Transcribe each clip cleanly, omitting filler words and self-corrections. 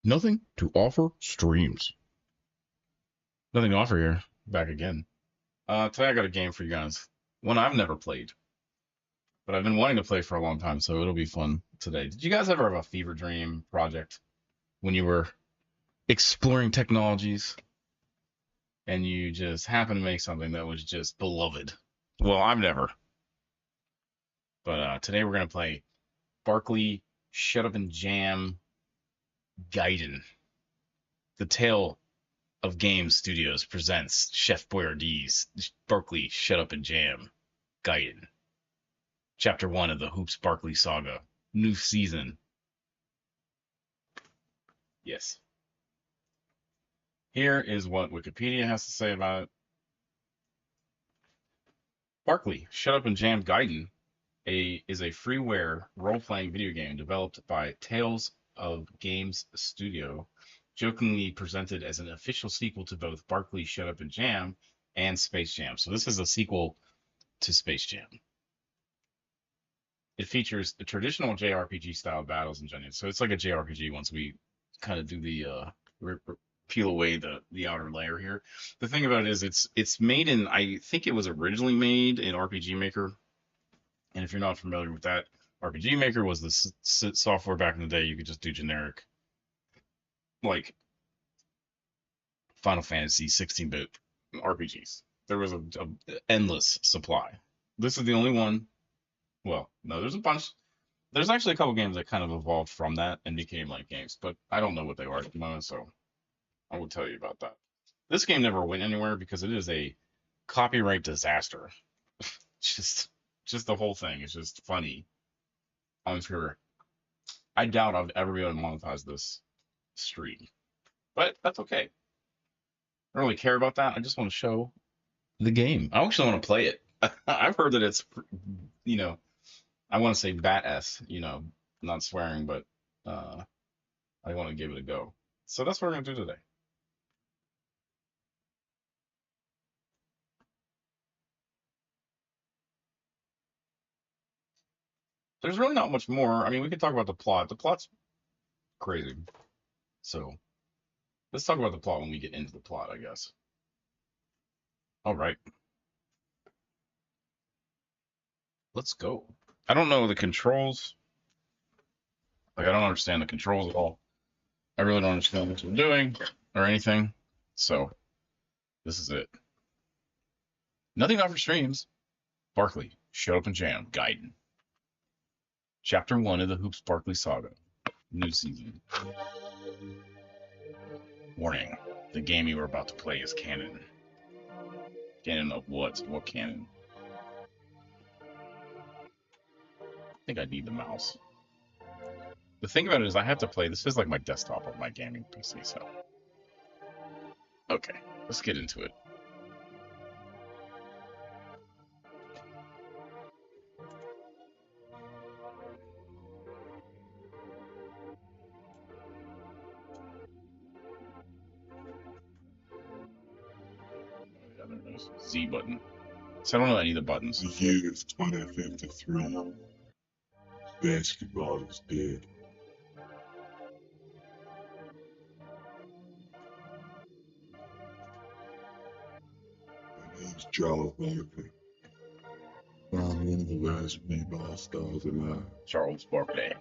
Nothing to offer streams. Nothing to offer here. Back again. Today I got a game for you guys. One I've never played, but I've been wanting to play for a long time, so it'll be fun today. Did you guys ever have a fever dream project when you were exploring technologies and you just happened to make something that was just beloved? Well, I've never. But today we're gonna play Barkley Shut Up and Jam Gaiden. The Tale of Games Studios presents Chef Boyardee's Barkley Shut Up and Jam Gaiden. Chapter 1 of the Hoops Barkley saga. New season. Yes. Here is what Wikipedia has to say about it. Barkley Shut Up and Jam Gaiden is a freeware role-playing video game developed by Tales of Games Studio, jokingly presented as an official sequel to both Barkley Shut Up and Jam and Space Jam. So this is a sequel to Space Jam. It features the traditional JRPG style battles and dungeons. So it's like a JRPG once we kind of do the peel away the outer layer here. The thing about it is it's made in, I think it was originally made in RPG Maker. And if you're not familiar with that, RPG Maker was the software back in the day. You could just do generic, like Final Fantasy 16-bit RPGs. There was a endless supply. This is the only one. Well, no, there's a bunch. There's actually a couple games that kind of evolved from that and became like games, but I don't know what they are at the moment, so I will tell you about that. This game never went anywhere because it is a copyright disaster. just the whole thing is just funny. I'm sure. I doubt I'll ever be able to monetize this stream, but that's okay. I don't really care about that. I just want to show the game. I actually want to play it. I've heard that it's, you know, I want to say badass, not swearing, but I want to give it a go. So that's what we're going to do today. There's really not much more. I mean, we could talk about the plot. The plot's crazy. So let's talk about the plot when we get into the plot, I guess. All right. Let's go. I don't know the controls. Like, I don't understand the controls at all. I really don't understand what we're doing or anything. So this is it. Nothing to offer streams. Barkley, Shut Up and Jam, Gaiden. Chapter 1 of the Hoops Barkley saga. New season. Warning. The game you are about to play is canon. Canon of what? What canon? I think I need the mouse. The thing about it is I have to play. This is like my desktop of my gaming PC, so. Okay, let's get into it. Z button. So I don't know any of the buttons. The year is 2053. Basketball is dead. My name's Charles Barkley. I'm one of the last b-ball stars alive. Charles Barkley.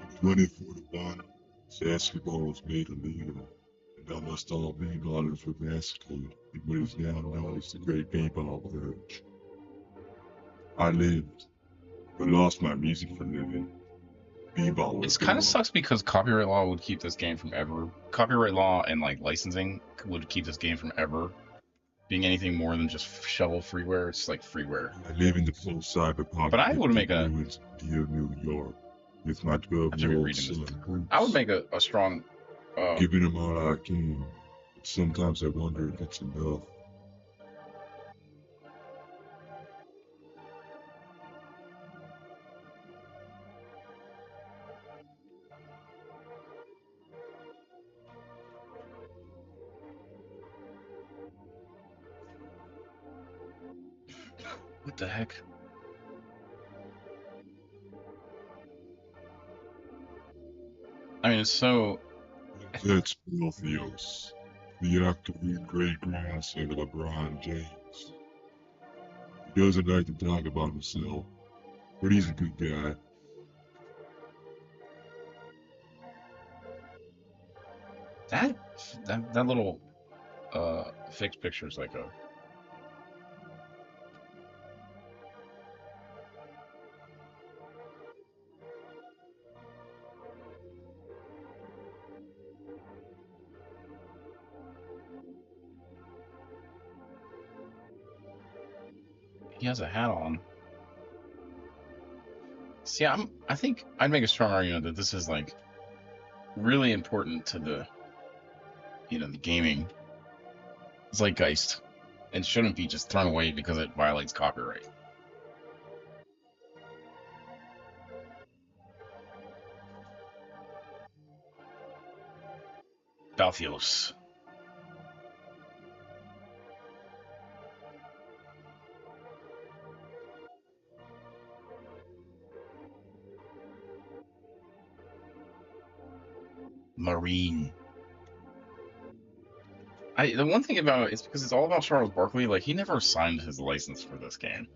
In 2041, basketball was made illegal, and almost all b-ballers were massacred in what is now known as the Great B-Ball Purge. I lived, but lost my music for living. B-ball. It kind of sucks because copyright law would keep this game from ever. Copyright law and like licensing would keep this game from ever being anything more than just shovel freeware. It's like freeware. I live in the post-cyberpunk. But I would make a. Dear New York, with my 12-year-old son. I would make a strong. Giving him all I can. But sometimes I wonder if it's enough. What the heck? mean, it's so. That's Morpheus, the active great-grandson of LeBron James. He doesn't like to talk about himself, but he's a good guy. That little fixed picture is like a. He has a hat on. See, I think I'd make a strong argument that this is like really important to the, the gaming zeitgeist, and shouldn't be just thrown away because it violates copyright. Balthios. Marine. The one thing about it is because it's all about Charles Barkley, like he never signed his license for this game.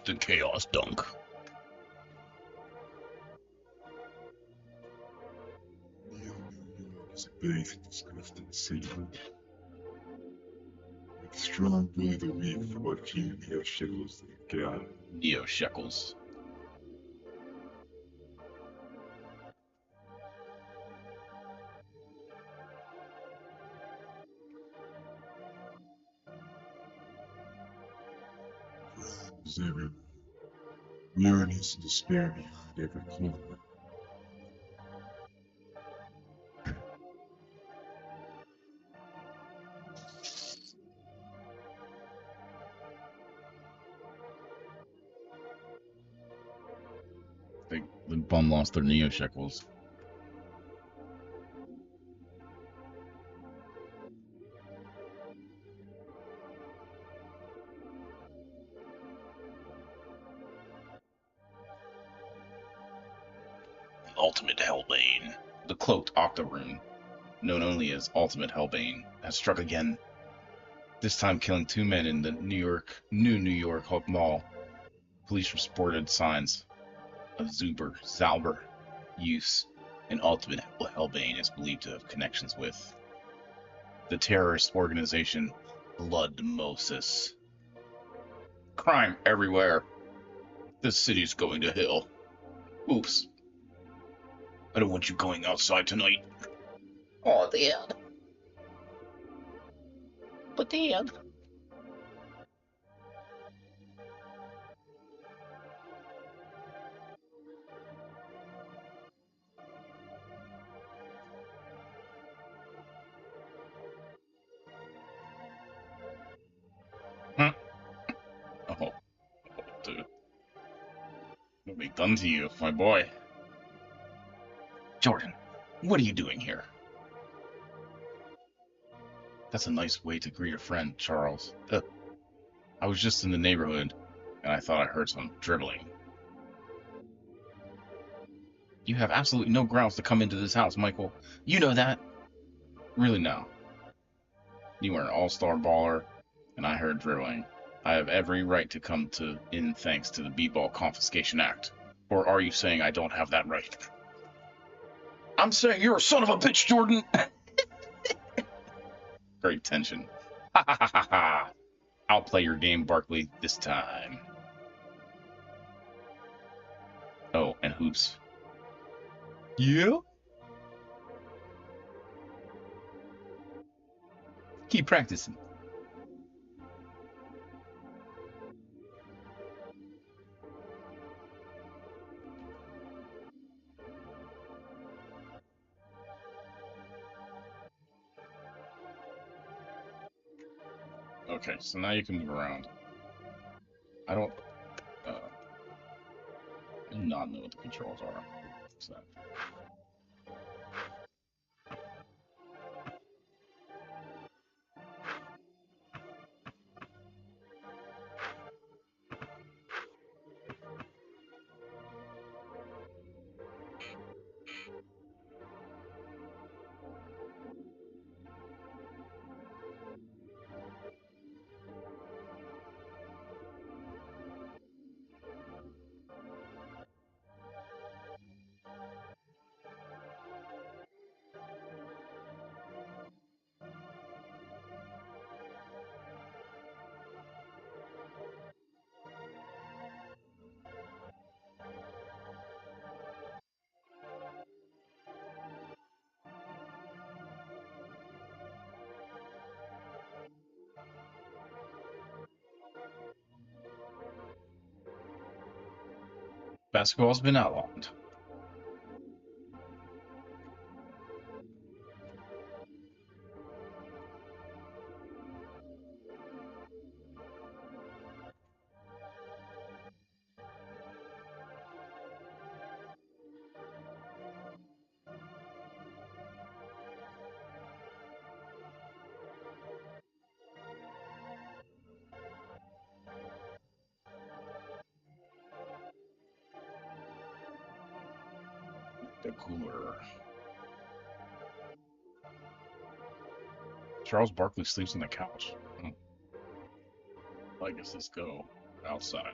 The Chaos Dunk. New York is a basic, disgusting city with strong belief about few neo shekels that got it. Neo Shekels. Is everywhere. Weariness and despair behind every corner. The bum lost their Neo Shekels. The Ultimate Hellbane. The cloaked Octoroon, known only as Ultimate Hellbane, has struck again. This time killing 2 men in the New York Hulk Mall. Police reported signs of Zauber use, and Ultimate Hellbane is believed to have connections with the terrorist organization Blood Moses. Crime everywhere. This city's going to hell. Oops. I don't want you going outside tonight. Oh, Dad. But Dad. Oh, dude. What have we done to you, my boy? Jordan, what are you doing here? That's a nice way to greet a friend, Charles. I was just in the neighborhood, and I thought I heard some dribbling. You have absolutely no grounds to come into this house, Michael. You know that. Really, no. You are an all-star baller, and I heard dribbling. I have every right to come in thanks to the B-Ball Confiscation Act. Or are you saying I don't have that right? I'm saying you're a son of a bitch, Jordan! Great tension. Ha ha ha ha ha! I'll play your game, Barkley, this time. Oh, and hoops. Yeah? Keep practicing. Okay, so now you can move around. I don't. I do not know what the controls are. What's that? Basketball's been outlawed. The cooler. Charles Barkley sleeps on the couch. I guess let's go outside.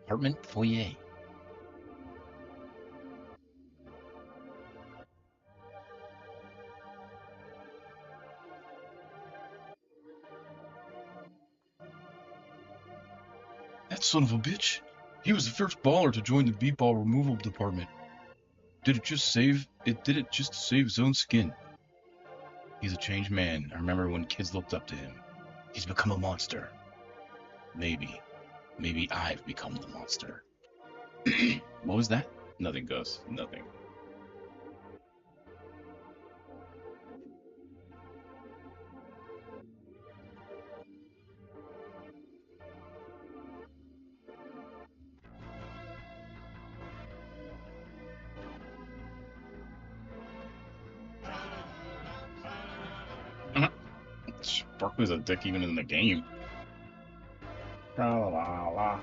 Apartment foyer. That son of a bitch. He was the first baller to join the beatball removal department. Did it just to save his own skin. He's a changed man. I remember when kids looked up to him. He's become a monster. Maybe I've become the monster. What was that? Nothing, Gus. Nothing. Barkley's a dick even in the game. La la la la.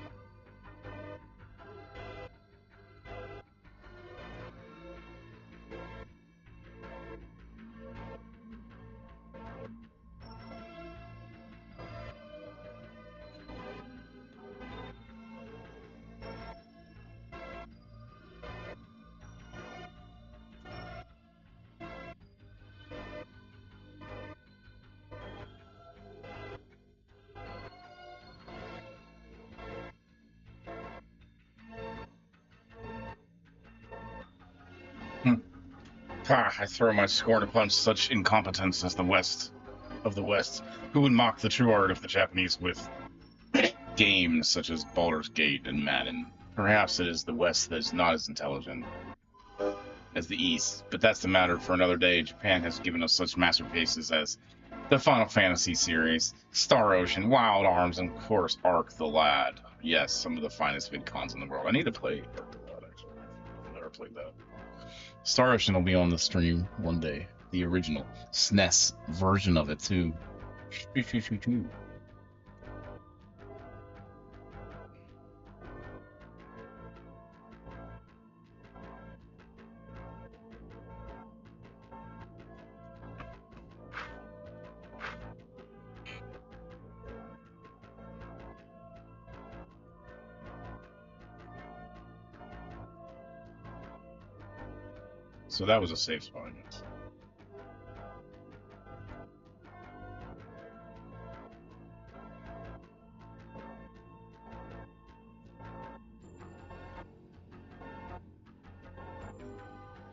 I throw my scorn upon such incompetence as the West of the West, who would mock the true art of the Japanese with games such as Baldur's Gate and Madden. Perhaps it is the West that is not as intelligent as the East, but that's the matter for another day. Japan has given us such masterpieces as the Final Fantasy series, Star Ocean, Wild Arms, and of course Ark the Lad. Yes, some of the finest VidCons in the world. I need to play Ark the Lad, actually. I've never played that. Star Ocean will be on the stream one day. The original SNES version of it, too. So that was a safe spot, I guess.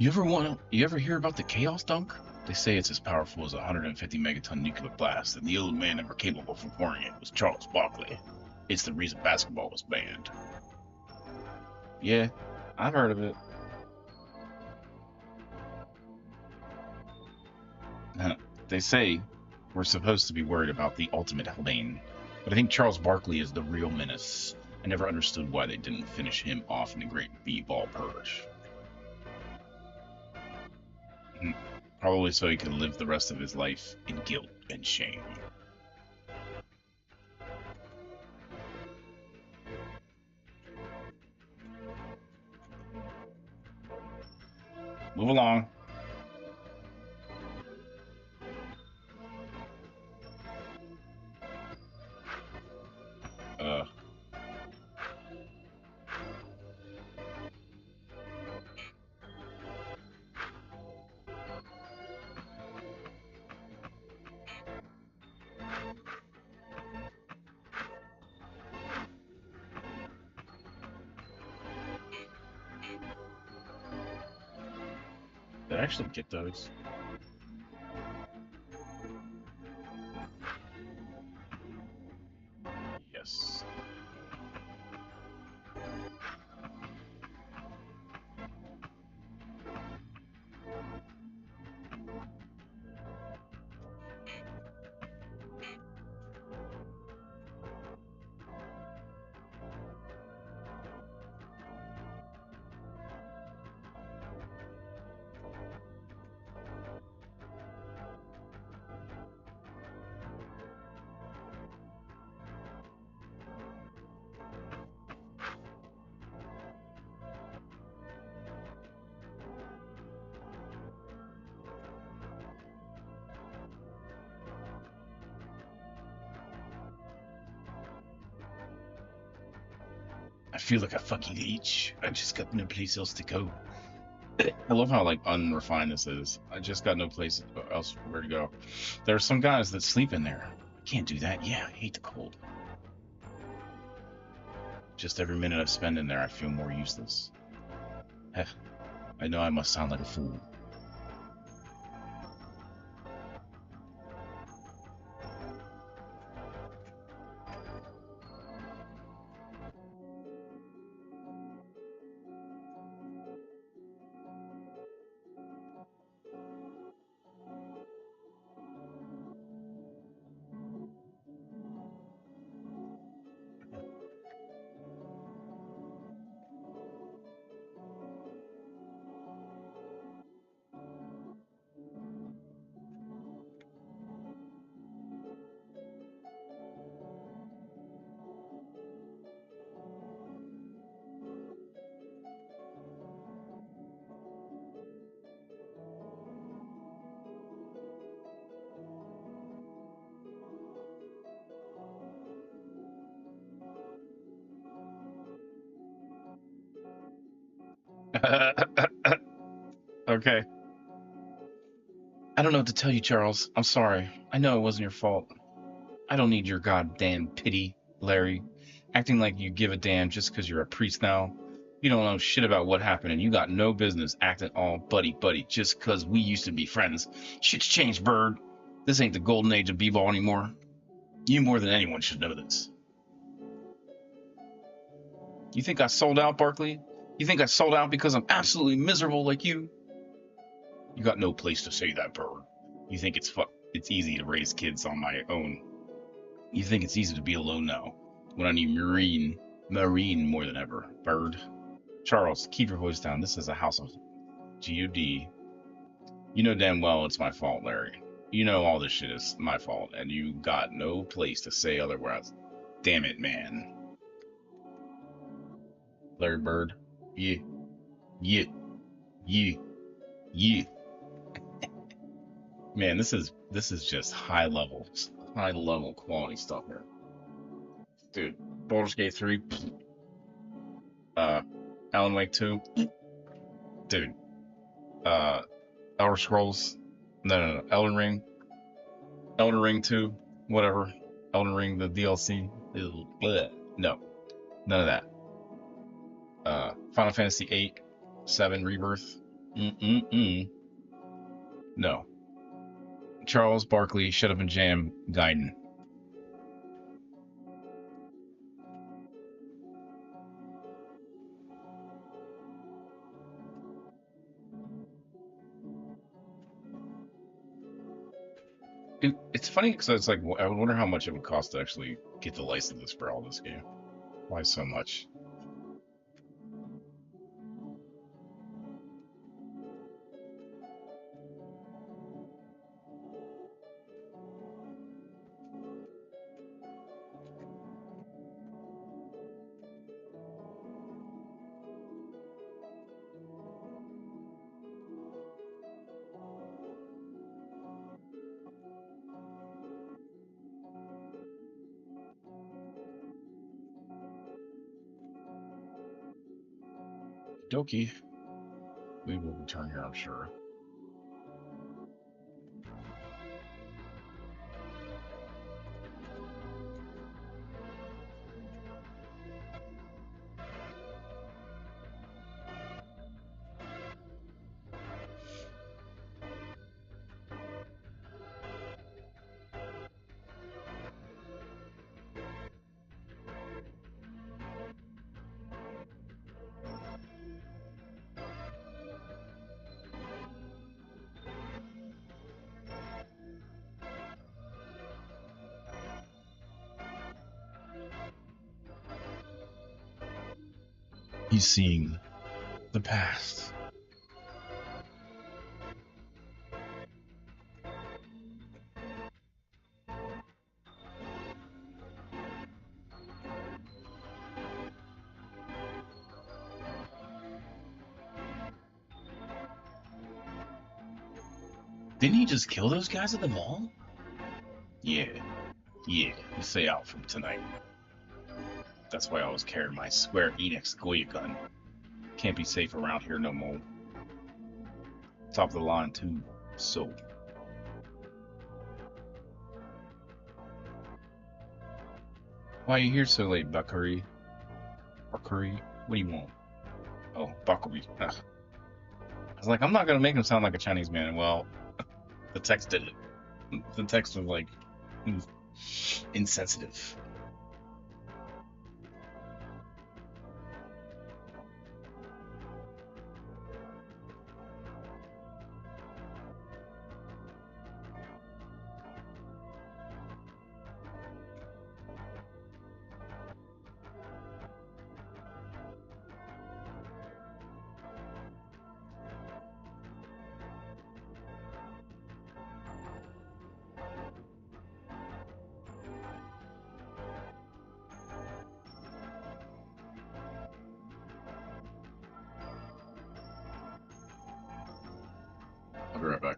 You ever hear about the Chaos Dunk? They say it's as powerful as a 150 megaton nuclear blast, and the only man ever capable of performing it was Charles Barkley. It's the reason basketball was banned. Yeah, I've heard of it. They say We're supposed to be worried about the ultimate Hellbane, but I think Charles Barkley is the real menace. I never understood why they didn't finish him off in the Great B-Ball Purge. Probably so he could live the rest of his life in guilt and shame. Move along. Uh. Did I actually get those? Yes. I feel like a fucking leech. I just got no place else to go. I love how like unrefined this is. I just got no place else where to go. There are some guys that sleep in there. I can't do that. Yeah, I hate the cold. Just every minute I spend in there, I feel more useless. Heh, I know I must sound like a fool. Okay. I don't know what to tell you, Charles. I'm sorry. I know it wasn't your fault. I don't need your goddamn pity, Larry. Acting like you give a damn just because you're a priest now. You don't know shit about what happened, and you got no business acting all buddy-buddy just because we used to be friends. Shit's changed, Bird. This ain't the golden age of b-ball anymore. You more than anyone should know this. You think I sold out, Barkley? You think I sold out because I'm absolutely miserable like you? You got no place to say that, Bird. You think it's easy to raise kids on my own. You think it's easy to be alone now, when I need Marine more than ever, Bird. Charles, keep your voice down. This is a house of G.O.D. You know damn well it's my fault, Larry. You know all this shit is my fault, and you got no place to say otherwise. Damn it, man. Larry Bird. Yeah, yeah, yeah, yeah. Man, this is just high level quality stuff here. Dude, Baldur's Gate 3, uh, Alan Wake 2, dude, uh, Elder Scrolls, no, Elden Ring 2, whatever, Elden Ring, the DLC, bleh. No, none of that. Final Fantasy 8, 7 Rebirth, no. Charles Barkley, Shut Up and Jam, Gaiden. It's funny because it's like I would wonder how much it would cost to actually get the licenses for all this game. Why so much? Doki, we will return here, I'm sure. He's seeing the past. Didn't he just kill those guys at the mall? Yeah, yeah. You stay out from tonight. That's why I always carry my Square Enix Goya gun. Can't be safe around here no more. Top of the line too. So. Why are you here so late, Bakari? Bakari? What do you want? Oh, Bakari. Ugh. I was like, I'm not gonna make him sound like a Chinese man. Well, the text did it. The text was like insensitive. I'll be right back.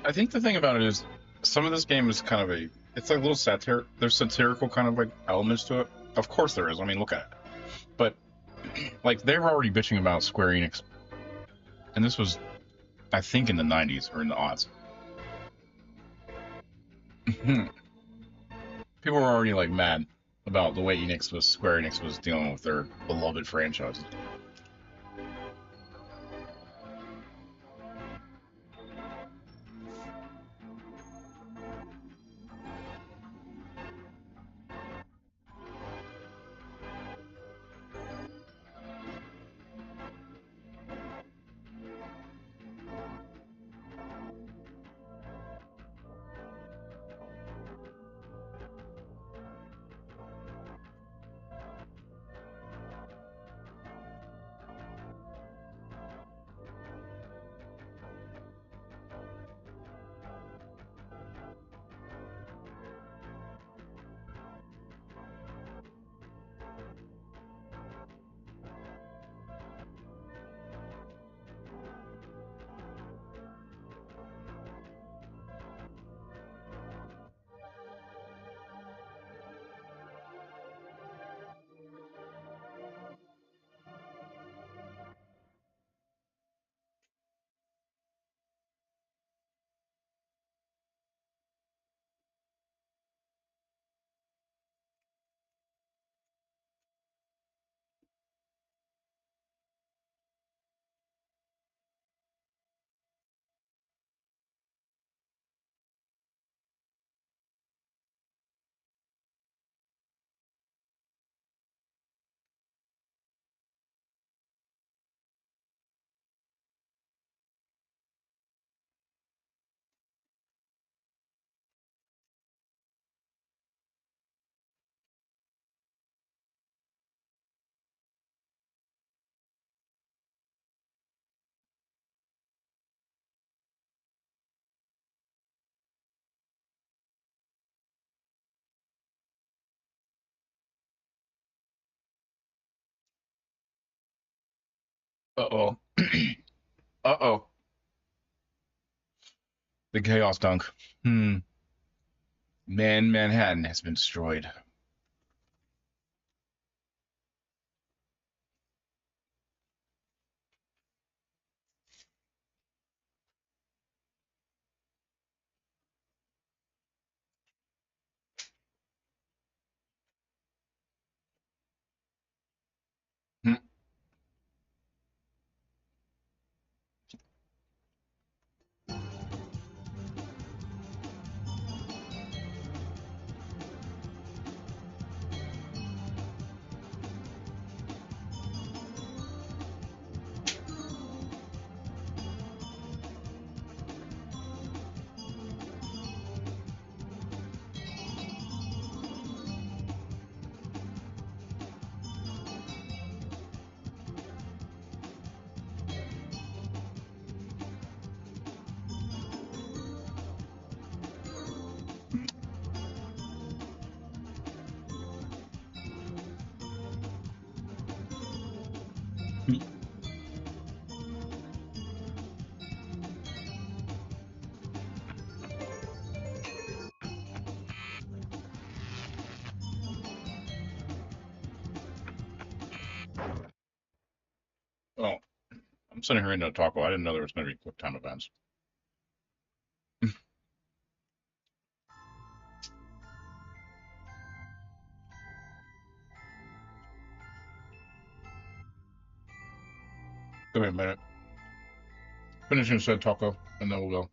I think the thing about it is some of this game is kind of a it's like a little satire. There's satirical kind of like elements to it. Of course there is. I mean, look at it. But like they were already bitching about Square Enix, and this was I think in the 90s or in the aughts. People were already like mad about the way Square Enix was dealing with their beloved franchises. Uh oh. Uh oh. The Chaos Dunk. Hmm. Man, Manhattan has been destroyed. Hmm. Oh, I'm sitting here eating a taco. I didn't know there was going to be quick time events. Give me a minute. Finishing said taco, and then we'll go.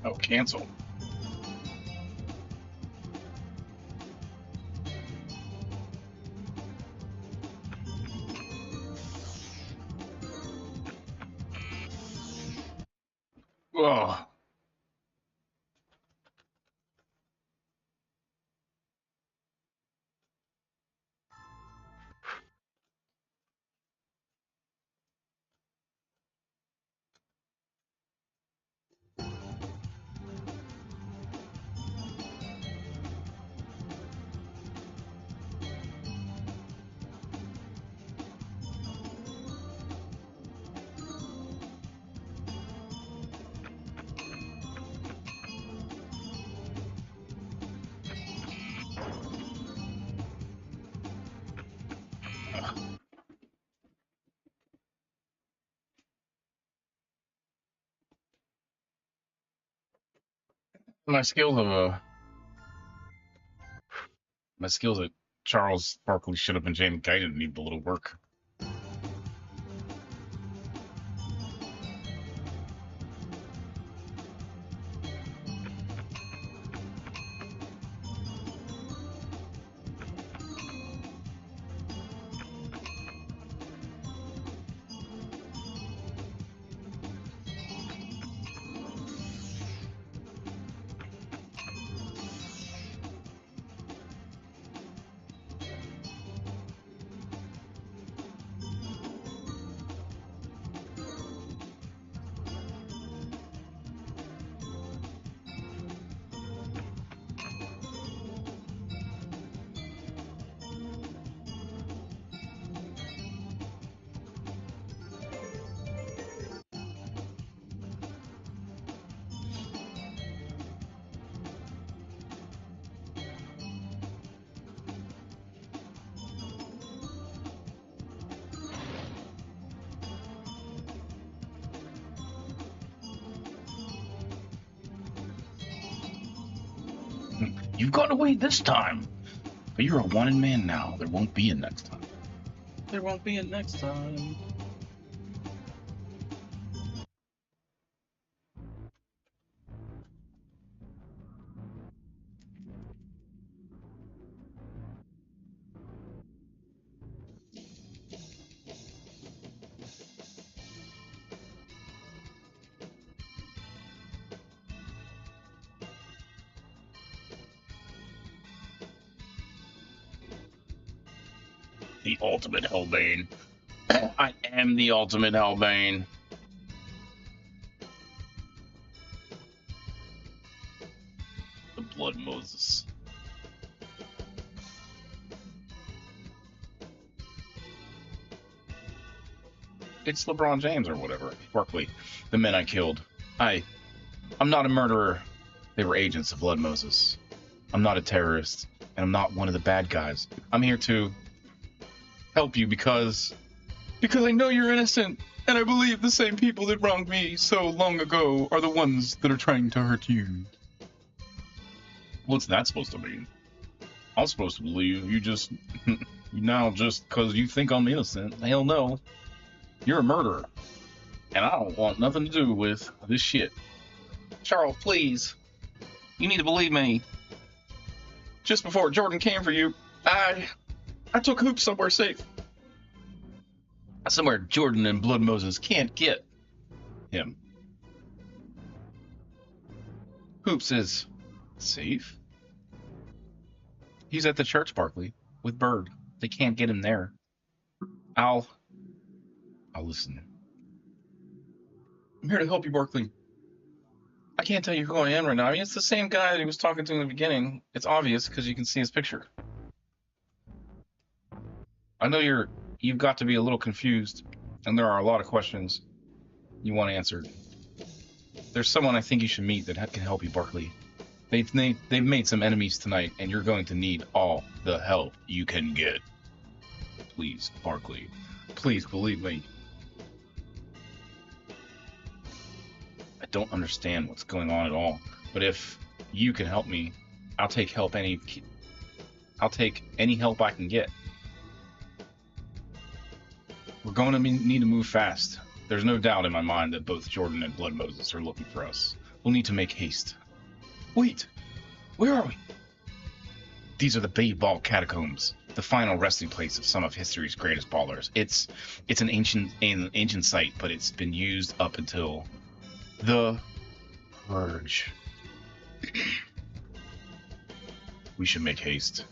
Oh, cancel. Oh. My skills of my skills at Charles Barkley should have been James Gaiden need a little work. You've gotten away this time, but you're a wanted man now. There won't be a next time. There won't be a next time. The ultimate Hellbane. I am the ultimate Hellbane. The Blood Moses. It's LeBron James or whatever. Barkley. The men I killed. I'm not a murderer. They were agents of Blood Moses. I'm not a terrorist, and I'm not one of the bad guys. I'm here to help you because I know you're innocent, and I believe the same people that wronged me so long ago are the ones that are trying to hurt you. What's that supposed to mean? I'm supposed to believe you just now just because you think I'm innocent. Hell no. You're a murderer, and I don't want nothing to do with this shit. Charles, please. You need to believe me. Just before Jordan came for you, I took Hoops somewhere safe. Somewhere Jordan and Blood Moses can't get him. Hoops is safe. He's at the church, Barkley, with Bird. They can't get him there. I'll listen. I'm here to help you, Barkley. I can't tell you who I am right now. I mean, it's the same guy that he was talking to in the beginning. It's obvious because you can see his picture. I know you've got to be a little confused, and there are a lot of questions you want answered. There's someone I think you should meet that can help you, Barkley. They've made some enemies tonight, and you're going to need all the help you can get. Please, Barkley. Please believe me. I don't understand what's going on at all, but if you can help me, I'll take any help I can get. We're going to need to move fast. There's no doubt in my mind that both Jordan and Blood Moses are looking for us. We'll need to make haste. Wait! Where are we? These are the Bay Ball Catacombs, the final resting place of some of history's greatest ballers. It's an ancient site, but it's been used up until the Purge. We should make haste.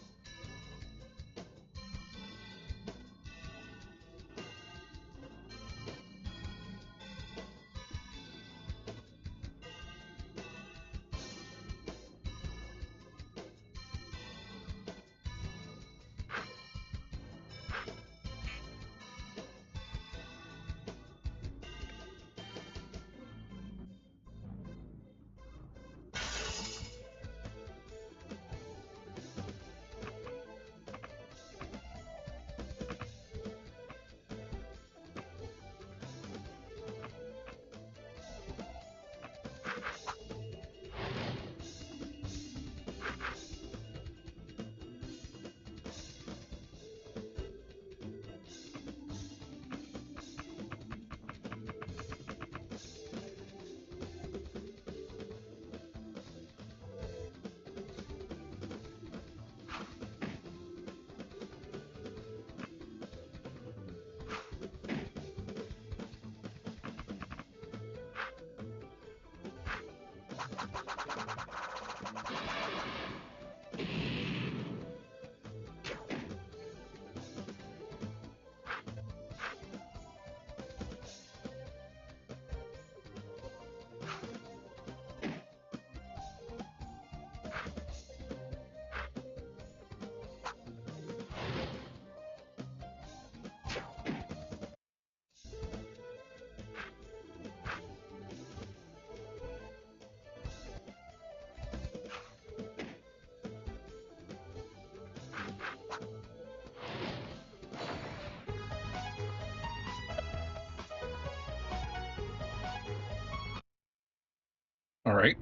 All right.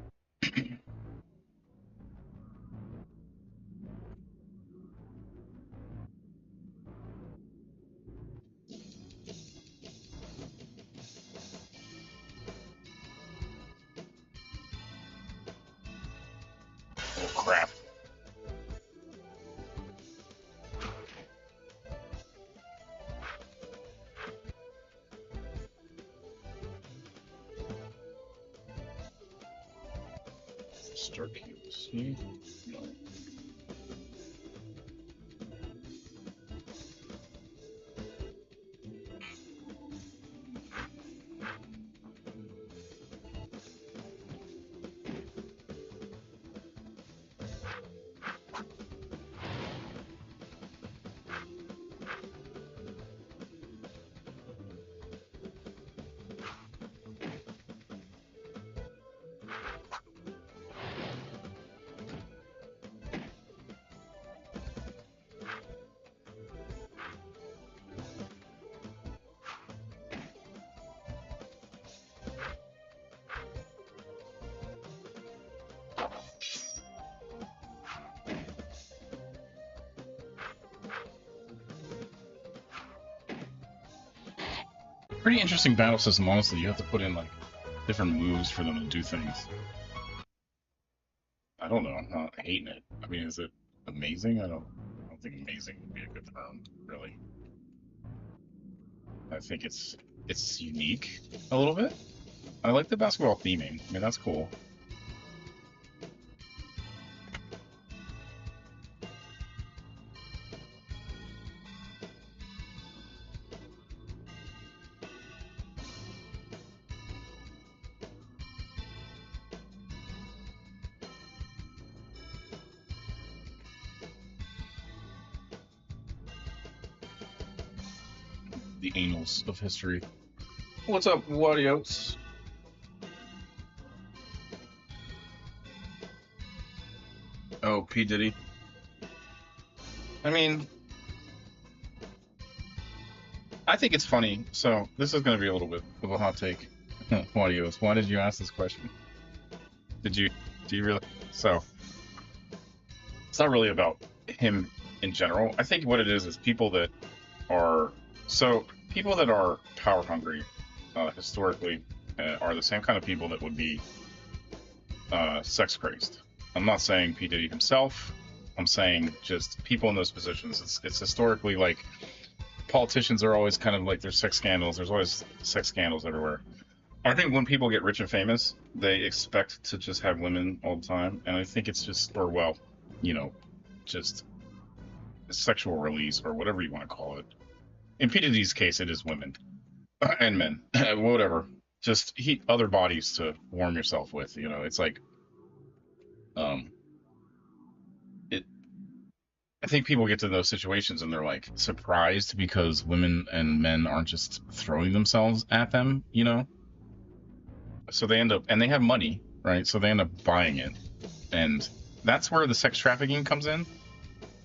Oh crap. Start cubes. No. Pretty interesting battle system, honestly. You have to put in like different moves for them to do things. I don't know. I'm not hating it. I mean, is it amazing? I don't think amazing would be a good term, really. I think it's unique a little bit. I like the basketball theming. I mean, that's cool. The annals of history. What's up, Wadiots? Oh, P. Diddy. I mean, I think it's funny. So this is going to be a little bit of a hot take. Wadiots, why did you ask this question? Do you really? So it's not really about him in general. I think what it is people that are people that are power hungry historically are the same kind of people that would be sex crazed. I'm not saying P Diddy himself. I'm saying just people in those positions. It's historically like politicians are always kind of like there's sex scandals. There's always sex scandals everywhere. I think when people get rich and famous, they expect to just have women all the time, and I think it's just, or well, you know, just sexual release or whatever you want to call it. In P Diddy's case, it is women and men, whatever. Just heat other bodies to warm yourself with. You know, it's like, um, it. I think people get to those situations and they're like surprised because women and men aren't just throwing themselves at them. You know, so they end up and they have money, right? So they end up buying it, and that's where the sex trafficking comes in.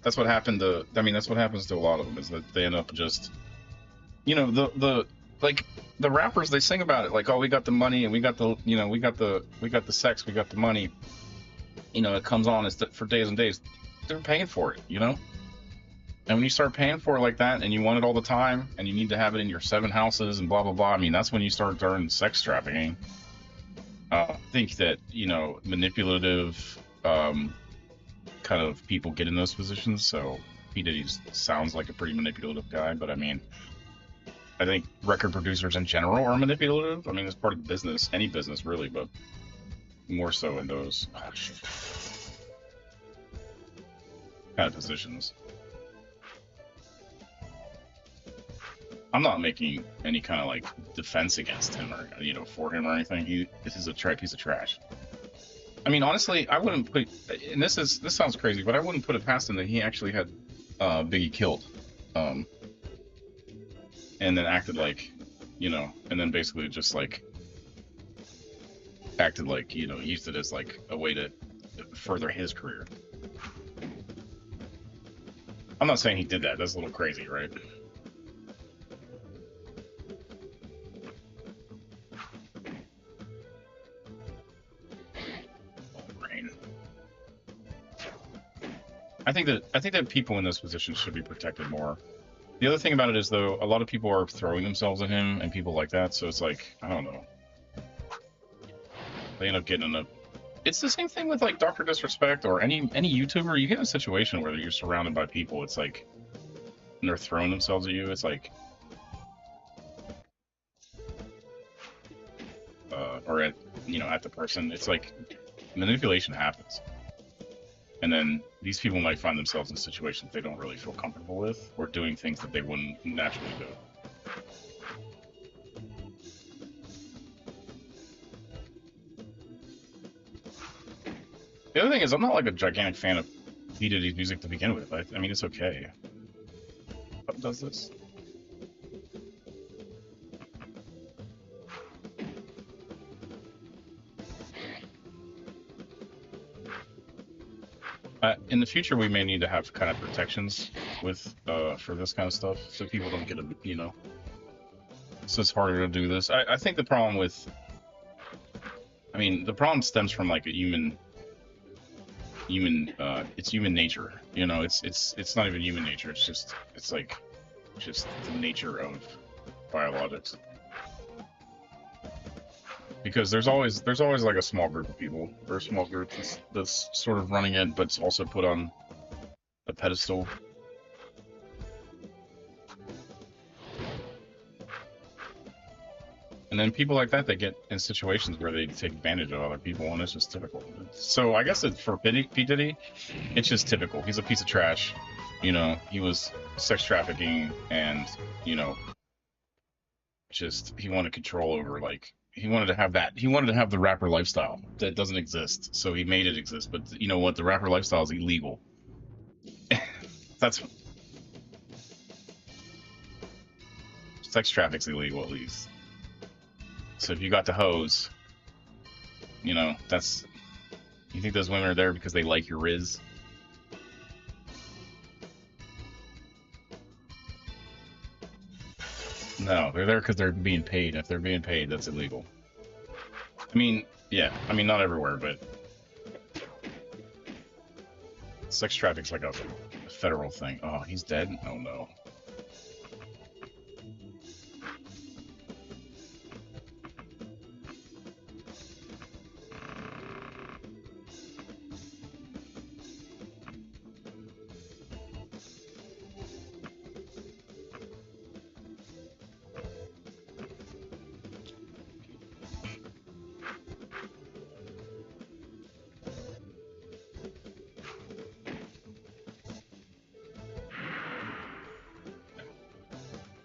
That's what happened to. I mean, that's what happens to a lot of them is that they end up just, you know, the like the rappers they sing about it like, oh, we got the money and we got the, you know, we got the sex, we got the money. You know, it comes on for days and days. They're paying for it, you know. And when you start paying for it like that, and you want it all the time, and you need to have it in your 7 houses and blah blah blah. I mean, that's when you start doing sex trafficking. I think that, you know, manipulative kind of people get in those positions. So P Diddy sounds like a pretty manipulative guy, but I mean, I think record producers in general are manipulative. I mean, it's part of the business, any business really, but more so in those kind of positions. I'm not making any kind of like defense against him or, you know, for him or anything. This is a piece of trash. I mean, honestly, I wouldn't put. And this sounds crazy, but I wouldn't put it past him that he actually had Biggie killed, and then acted like, you know, and then basically just like acted like, you know, used it as like a way to further his career. I'm not saying he did that. That's a little crazy, right? I think that people in those positions should be protected more. The other thing about it is, though, a lot of people are throwing themselves at him and people like that, so it's like, I don't know. They end up getting in a. It's the same thing with like Dr. Disrespect or any YouTuber. You get in a situation where you're surrounded by people. It's like, and they're throwing themselves at you. It's like, or at, you know, at the person. It's like manipulation happens. And then these people might find themselves in situations they don't really feel comfortable with, or doing things that they wouldn't naturally do. The other thing is, I'm not like a gigantic fan of P. Diddy's music to begin with. I mean, it's okay. What does this? In the future, we may need to have kind of protections with for this kind of stuff, so people don't get a, you know. So it's harder to do this. I think the problem with, I mean, the problem stems from like a human, it's human nature. You know, it's not even human nature. It's like just the nature of biologics. Because there's always like a small group of people or a small group that's sort of running it, but it's also put on a pedestal. And then people like that, they get in situations where they take advantage of other people, and it's just typical. So I guess for P. Diddy, it's just typical. He's a piece of trash. You know, he was sex trafficking, and, you know, just he wanted control over, like, he wanted to have that. He wanted to have the rapper lifestyle that doesn't exist, so he made it exist. But you know what? The rapper lifestyle is illegal. That's sex traffic's illegal, at least. So if you got the hose, you know, that's. You think those women are there because they like your Riz? No, they're there because they're being paid. If they're being paid, that's illegal. I mean, yeah. I mean, not everywhere, but sex traffic's like a federal thing. Oh, he's dead? Oh no.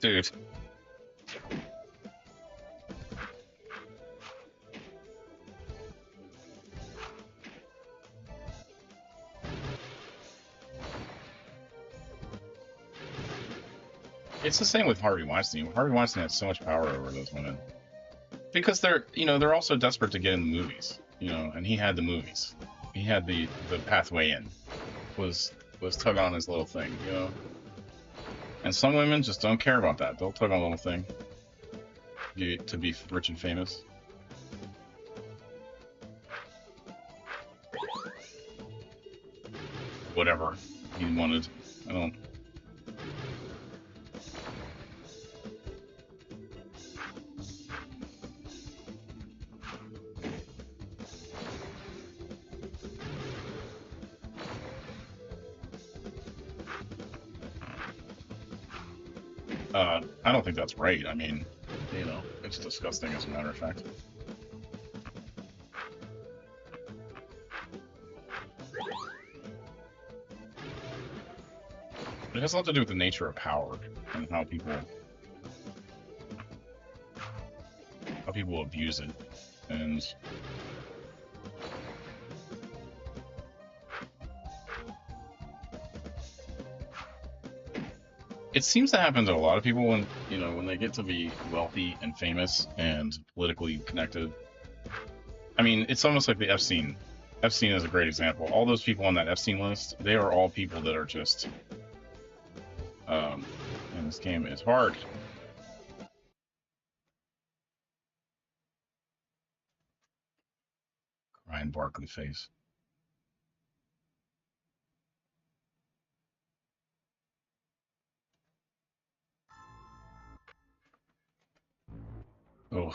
Dude. It's the same with Harvey Weinstein. Harvey Weinstein has so much power over those women because they're also desperate to get in the movies, and he had the movies. He had the pathway in was tug on his little thing. And some women just don't care about that. They'll tug on a little thing to be rich and famous. Whatever he wanted. I don't. I don't think that's right. I mean, it's disgusting as a matter of fact. It has a lot to do with the nature of power and how people abuse it, and it seems to happen to a lot of people when they get to be wealthy and famous and politically connected. I mean, it's almost like the Epstein. Epstein is a great example. All those people on that Epstein list, they are all people that are just. And this game is hard. Ryan Barkley face. Oh.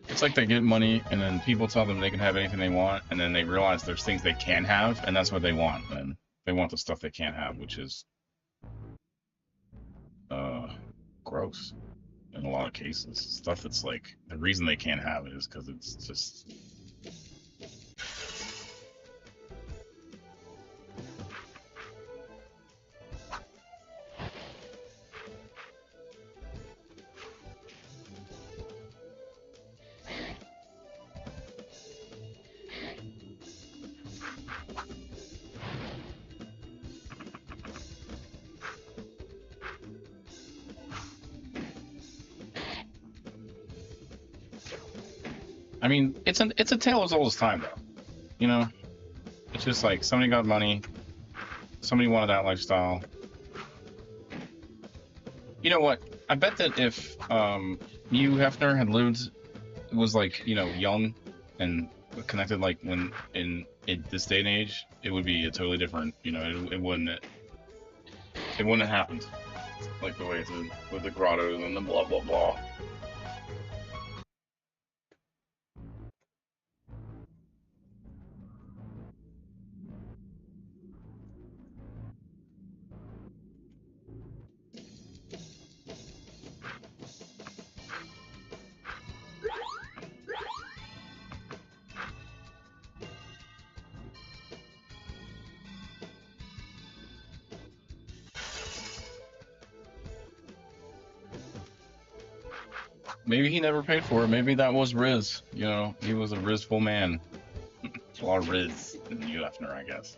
It's like they get money, and then people tell them they can have anything they want, and then they realize there's things they can have, and that's what they want. And they want the stuff they can't have, which is gross in a lot of cases. Stuff that's like the reason they can't have it is because it's just. I mean, it's a tale as old as time, though. It's just like somebody got money, somebody wanted that lifestyle. You know what? I bet that if Hugh Hefner had lived, was like young and connected like when in this day and age, it would be a totally different. It wouldn't have happened like the way it did with the grottos and the blah blah blah. Maybe he never paid for it. Maybe that was Riz. He was a Rizful man. A lot of Riz in Hugh Hefner, I guess.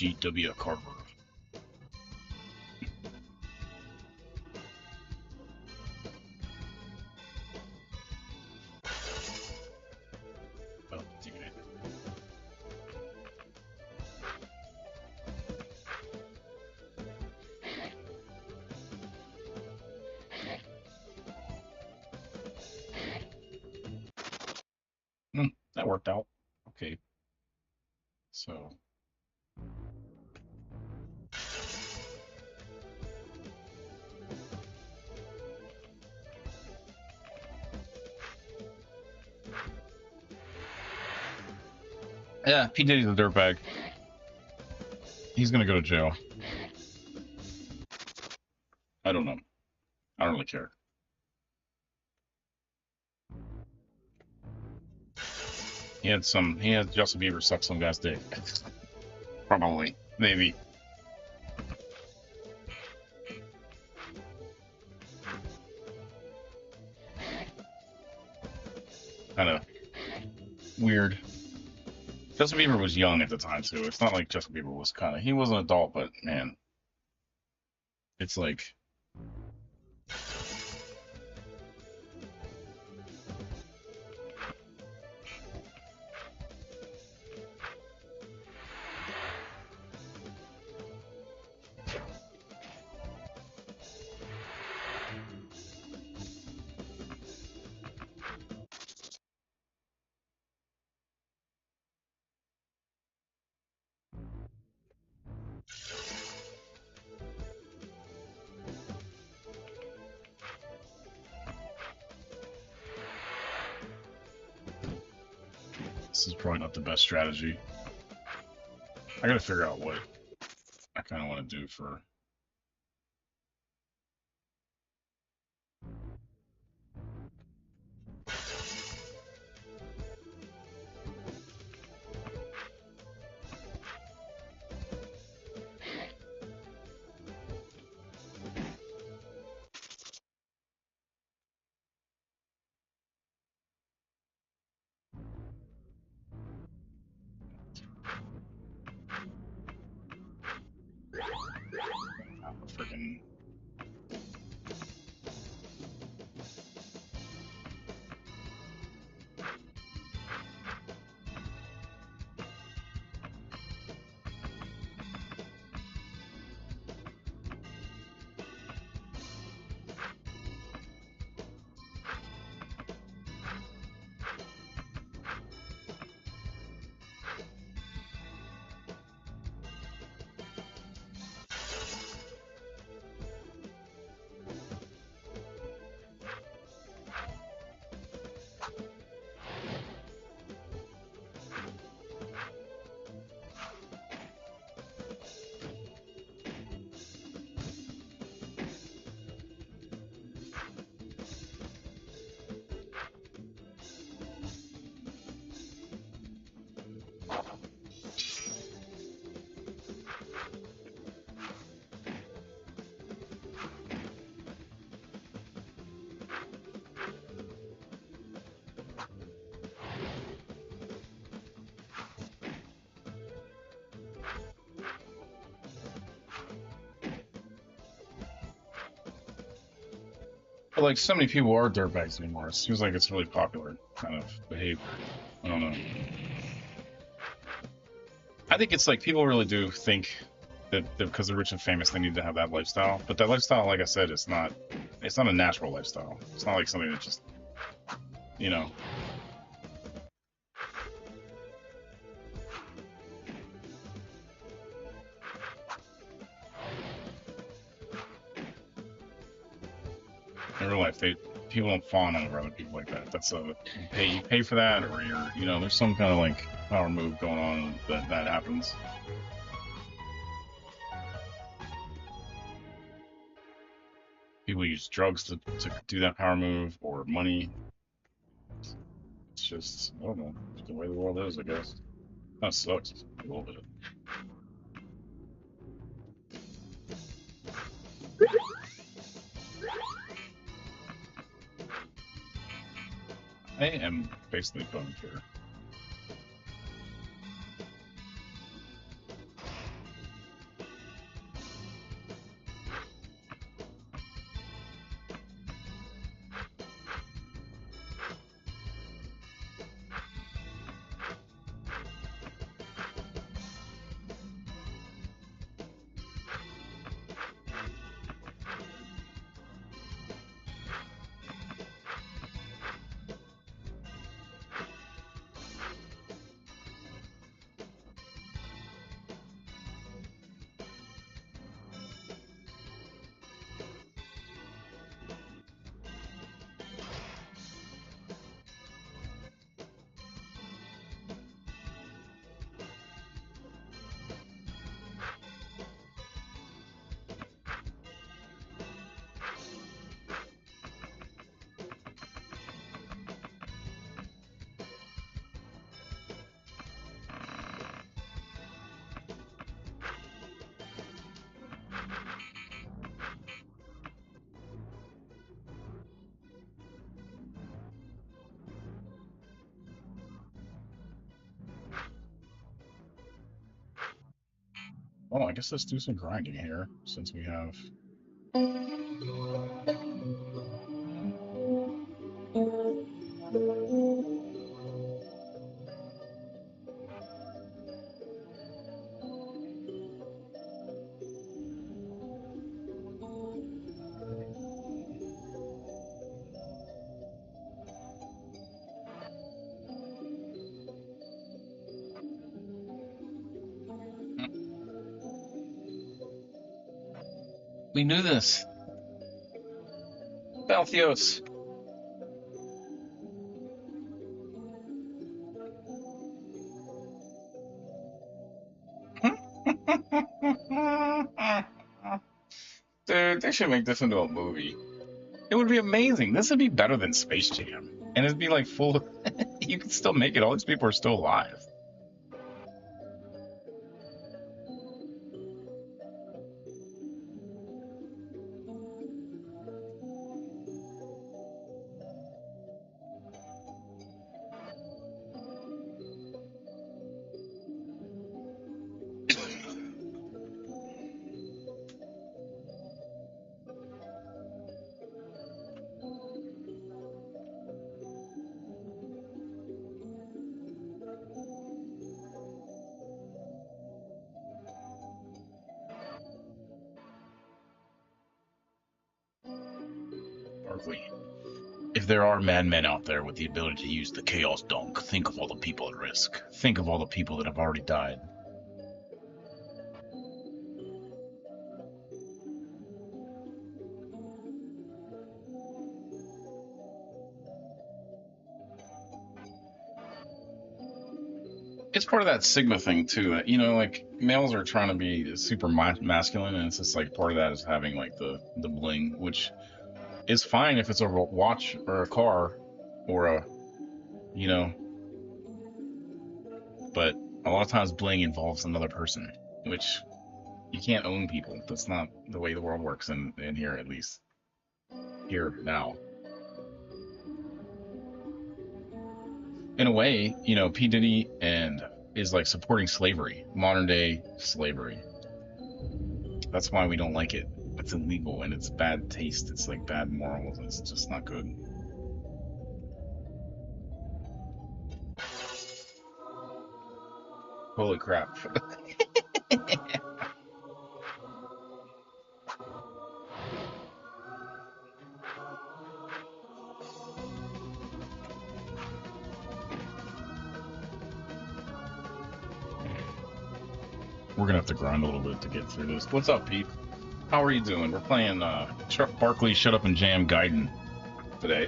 G.W. Carver. Oh, take it. That worked out. Okay. So. Yeah, P. Diddy's a dirtbag. He's gonna go to jail. I don't know. I don't really care. He had Justin Bieber suck some guy's dick. Probably. Maybe. Kind of weird. Justin Bieber was young at the time, too. It's not like Justin Bieber was he was an adult, but man. It's like. This is probably not the best strategy. I gotta figure out what I kind of want to do for. Freaking. But like so many people are dirtbags anymore. It seems like it's really popular kind of behavior. I don't know. I think it's like people really do think that because they're rich and famous, they need to have that lifestyle. But that lifestyle, like I said, it's not a natural lifestyle. It's not like something that just, you know. In real life, people don't fawn over other people like that. That's you pay for that, or there's some kind of like power move going on that happens. People use drugs to do that power move, or money. It's just, I don't know, it's the way the world is, I guess. That sucks a little bit. I am basically done here. Well, I guess let's do some grinding here since we have. We knew this. Balthios. Dude, they should make this into a movie. It would be amazing. This would be better than Space Jam. And it'd be like full of, you could still make it. All these people are still alive. Barkley. If there are madmen out there with the ability to use the Chaos Dunk, think of all the people at risk. Think of all the people that have already died. It's part of that Sigma thing too. You know, like males are trying to be super masculine, and it's just like part of that is having like the bling, which is fine if it's a watch or a car or a, you know, but a lot of times bling involves another person, which you can't own people. That's not the way the world works in here, at least here now. In a way, you know, P Diddy and is like supporting slavery, modern day slavery. That's why we don't like it. It's illegal and it's bad taste. It's like bad morals. It's just not good. Holy crap. We're gonna have to grind a little bit to get through this. What's up, Pete? How are you doing? We're playing Barkley Shut Up and Jam Gaiden today.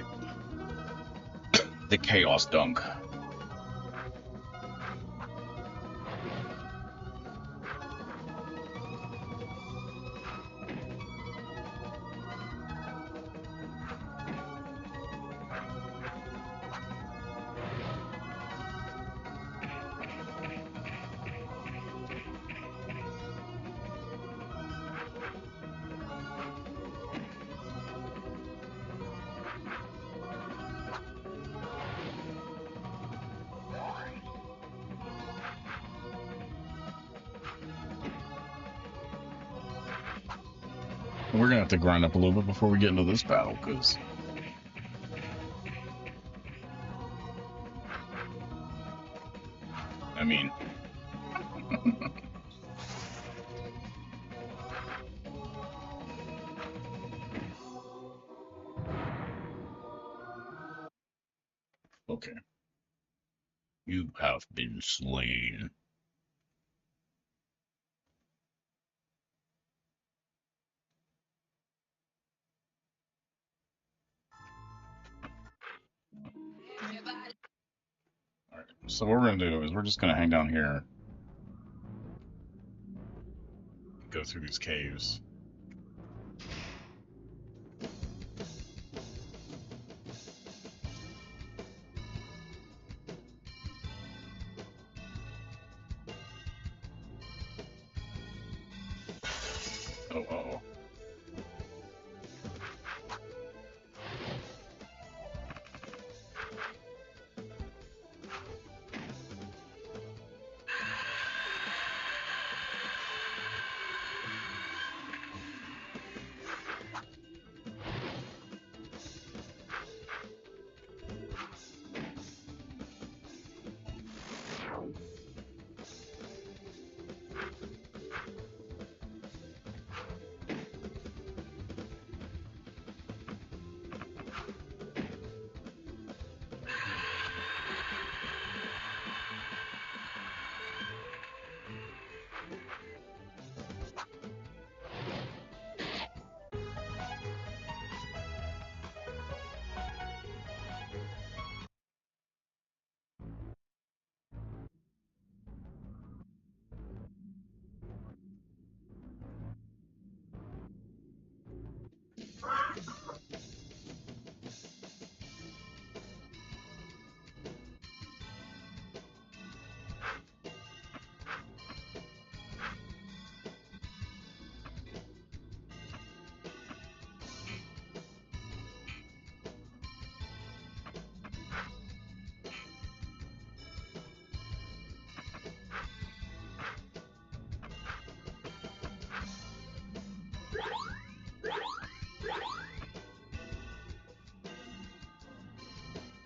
The Chaos Dunk. We're gonna have to grind up a little bit before we get into this battle, because I mean, okay. You have been slain. All right. So what we're gonna do is we're just gonna hang down here, go through these caves. Oh, oh.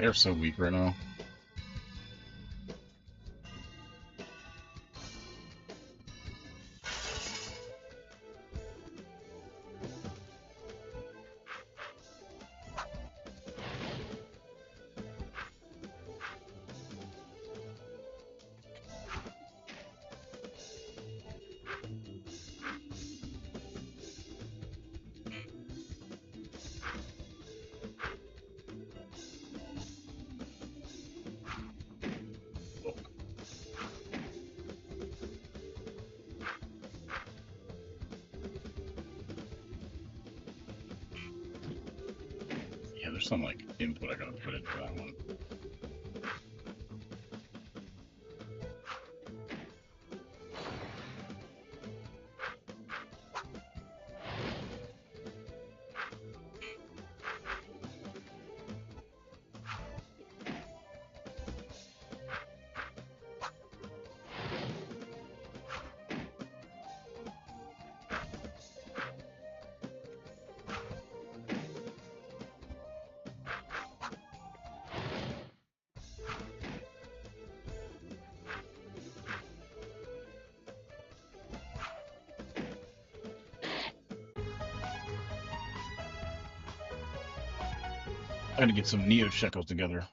They're so weak right now. Yeah, there's some like input I gotta put into that one. I gotta get some Neo shekels together.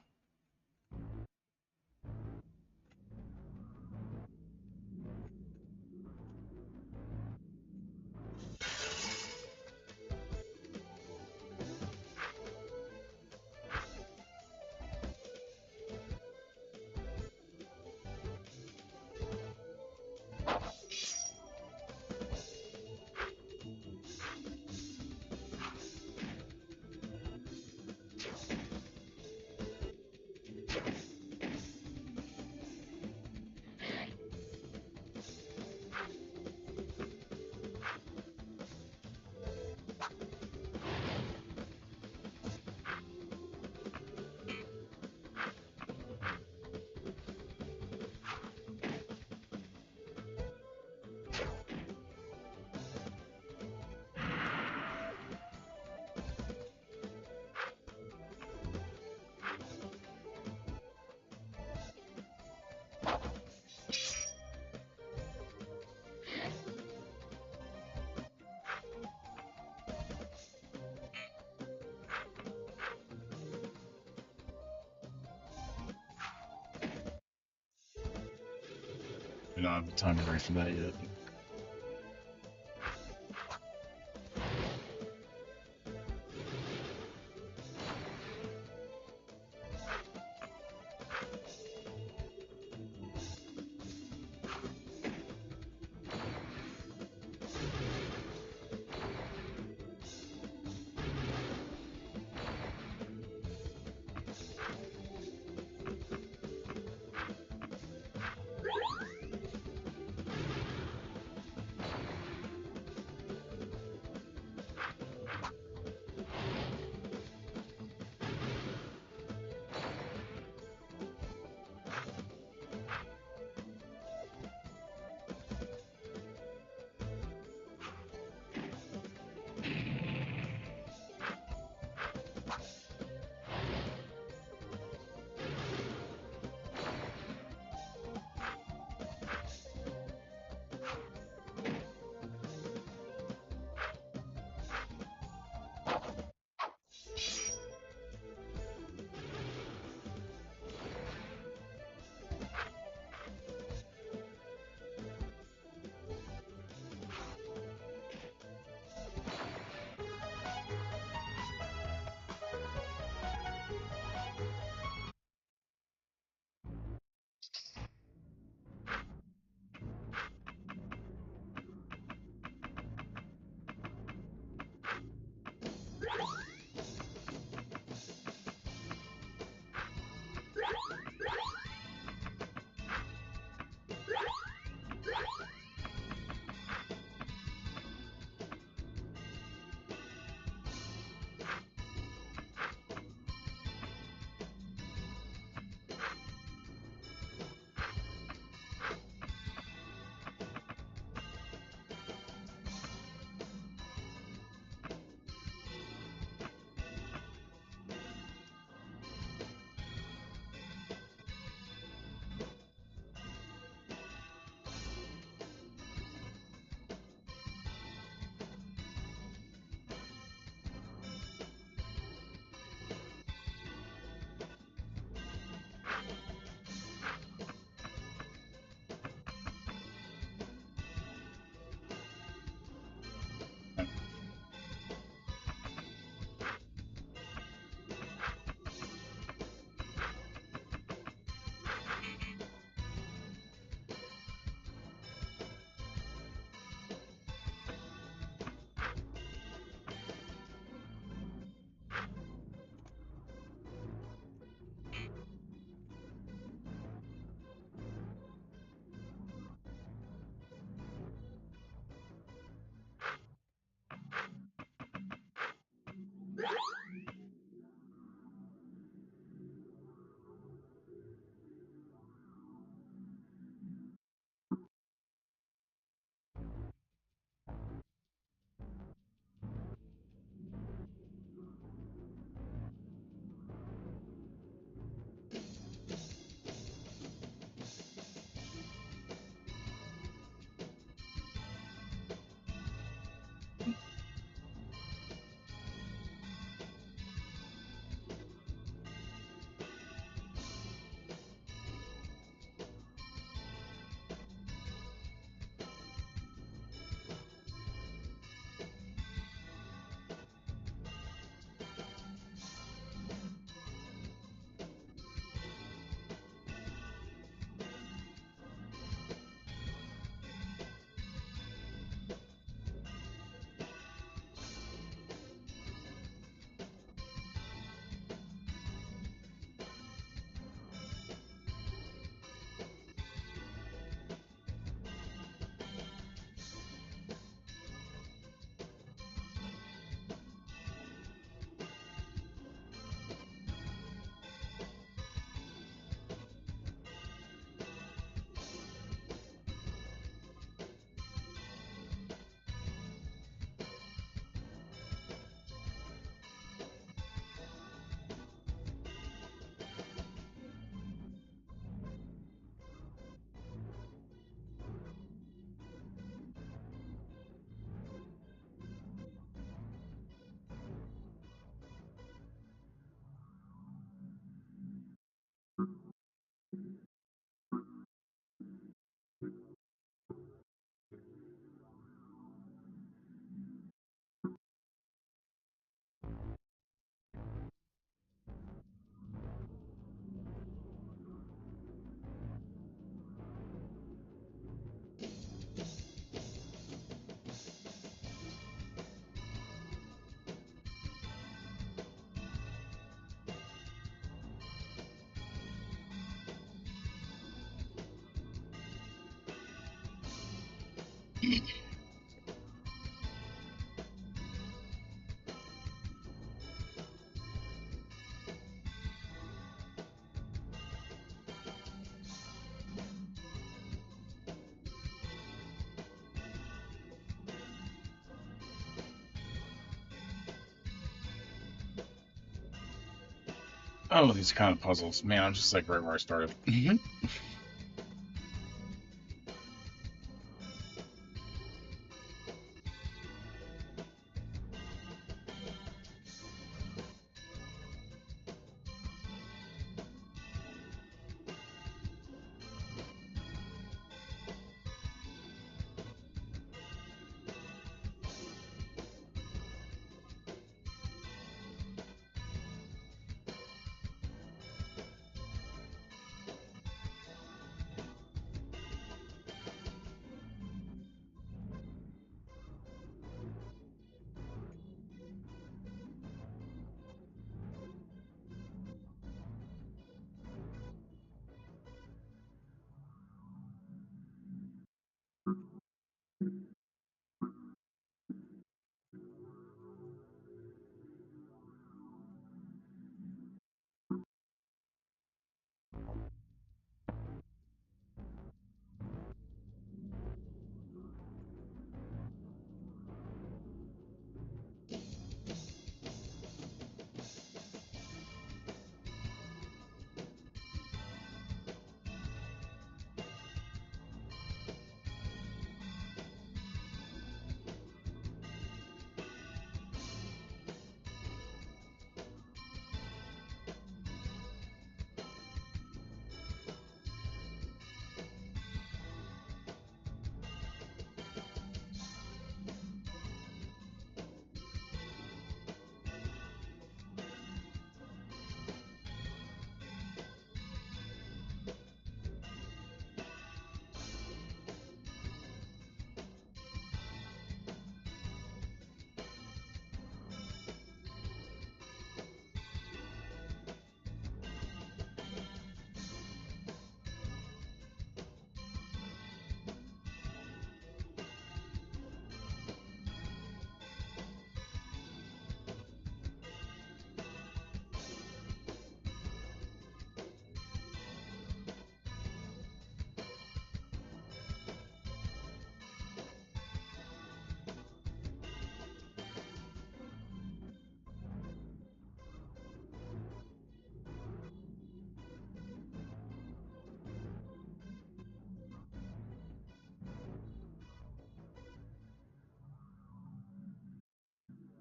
We don't have the time to race for that yet. Oh, these kind of puzzles. Man, I'm just like right where I started.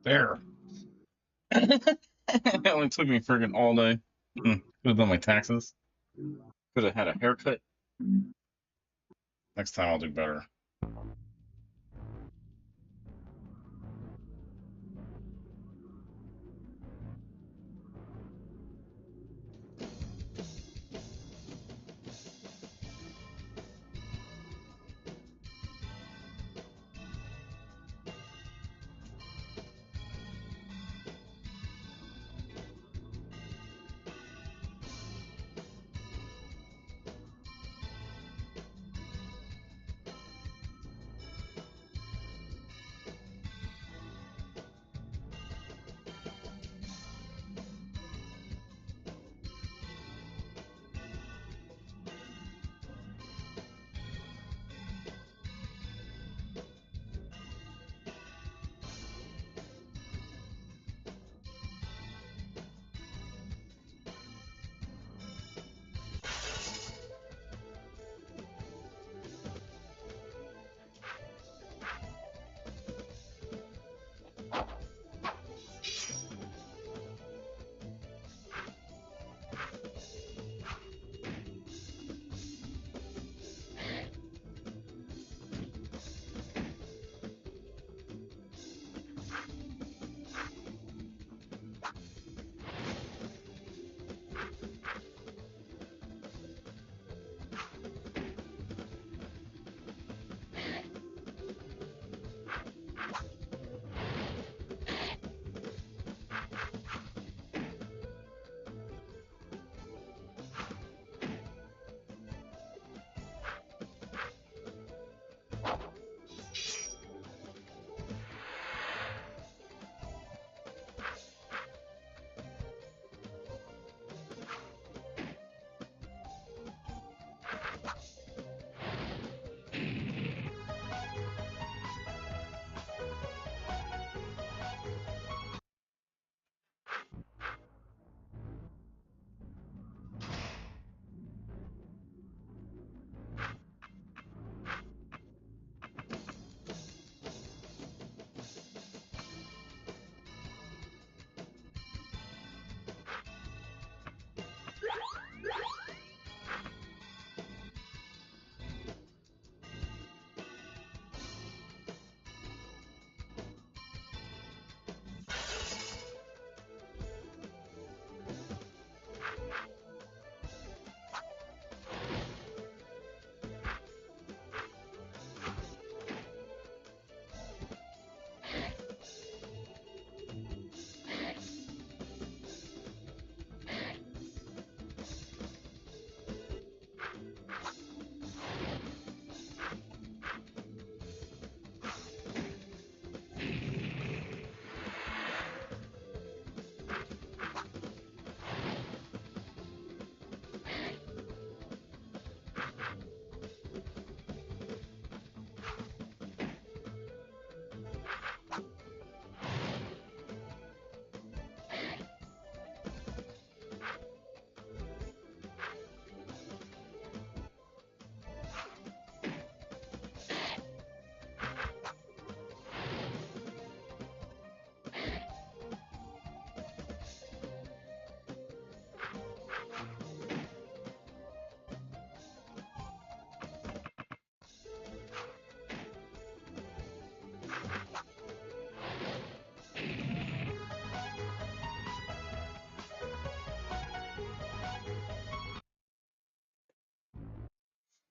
There. It only took me friggin' all day. Could have done my taxes. Could have had a haircut. Next time I'll do better.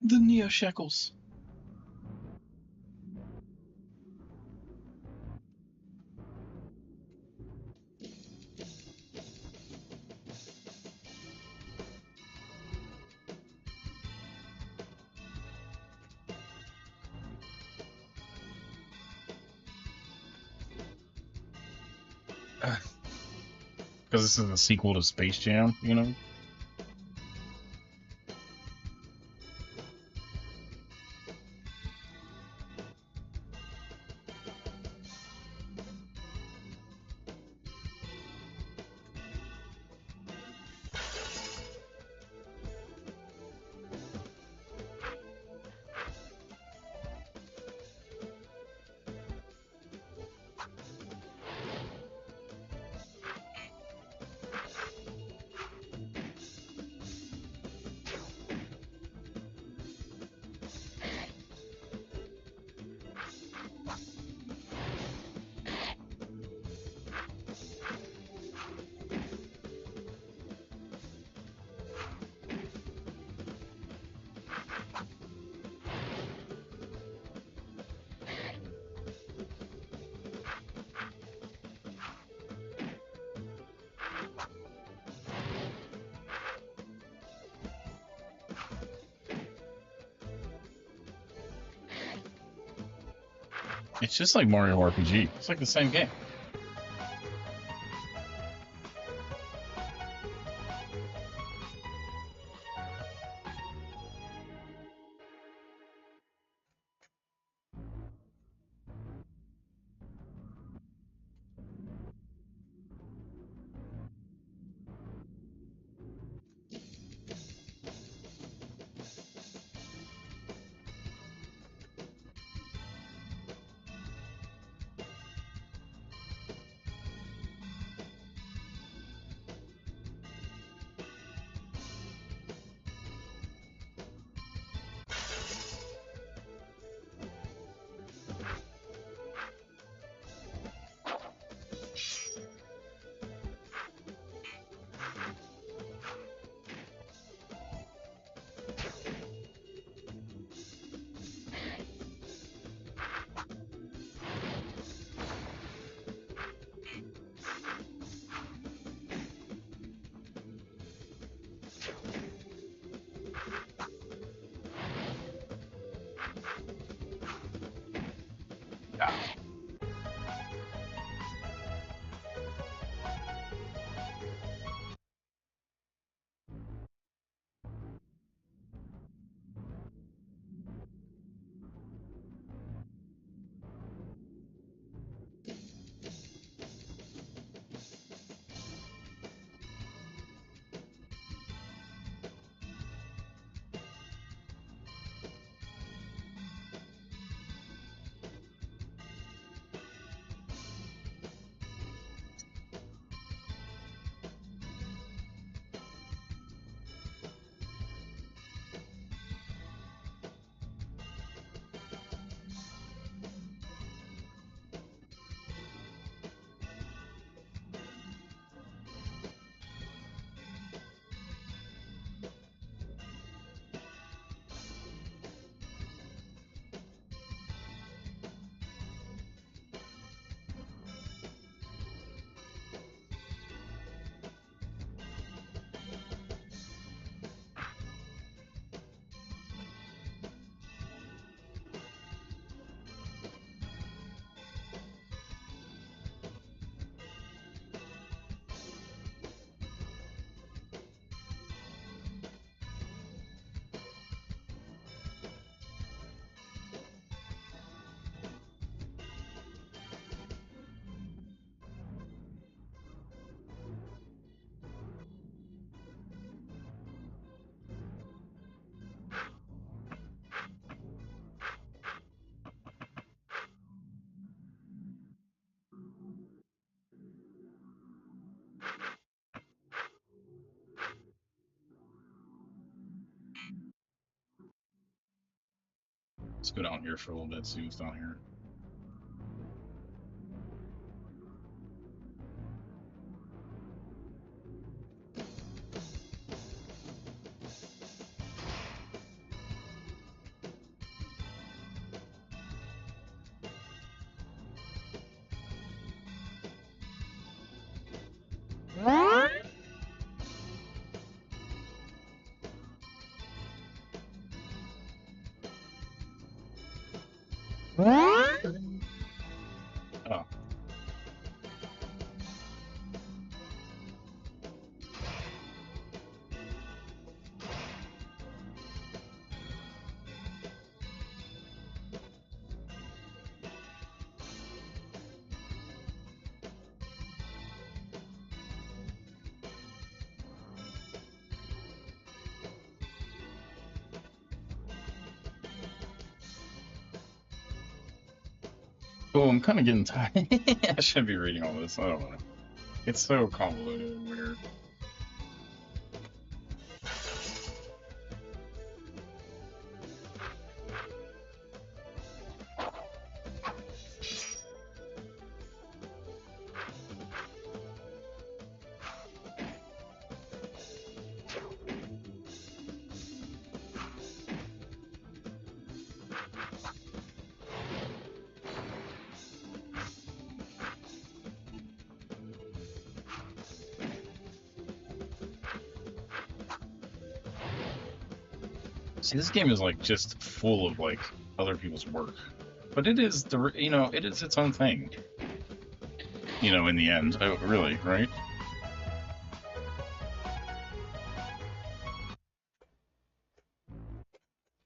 The Neo Shekels. Because this is a sequel to Space Jam, you know? It's just like Mario RPG. It's like the same game. Yeah. Let's go down here for a little bit, see what's down here. Oh, I'm kind of getting tired. I should be reading all this. I don't know. It's so convoluted and weird. See, this game is like just full of like other people's work, but it is it is its own thing. In the end, really, right?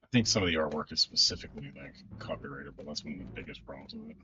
I think some of the artwork is specifically like copyrighted, but that's one of the biggest problems with it.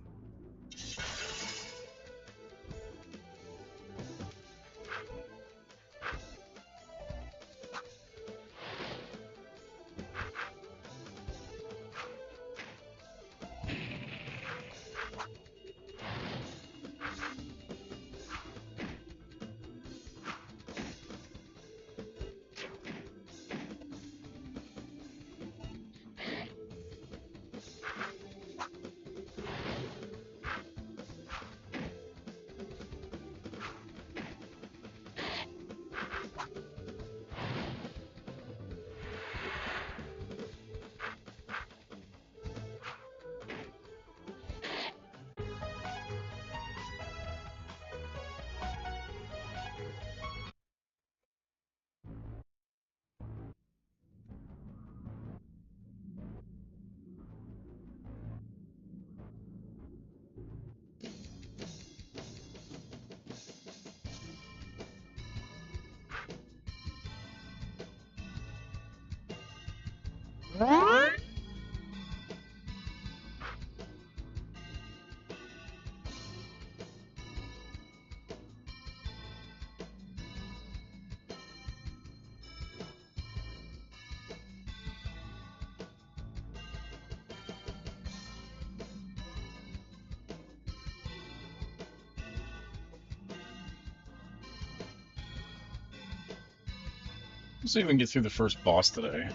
We'll see if we can get through the first boss today,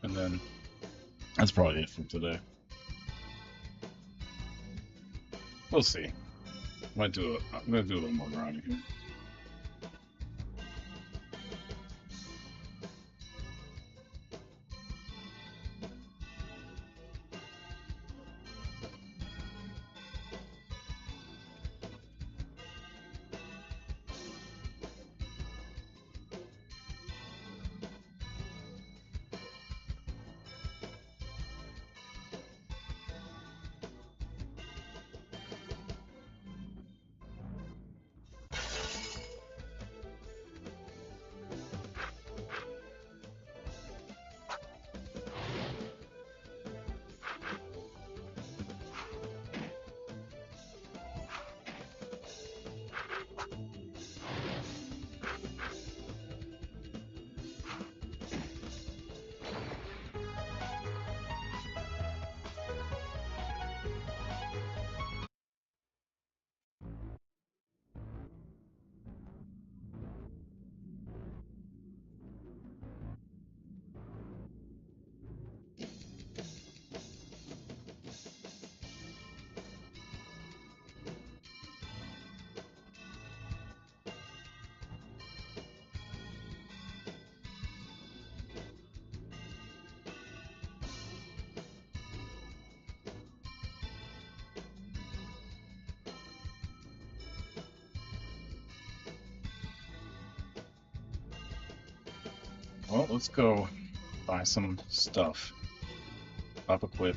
and then that's probably it for today. We'll see. I'm gonna do a little more grinding here. Well, let's go buy some stuff, up equip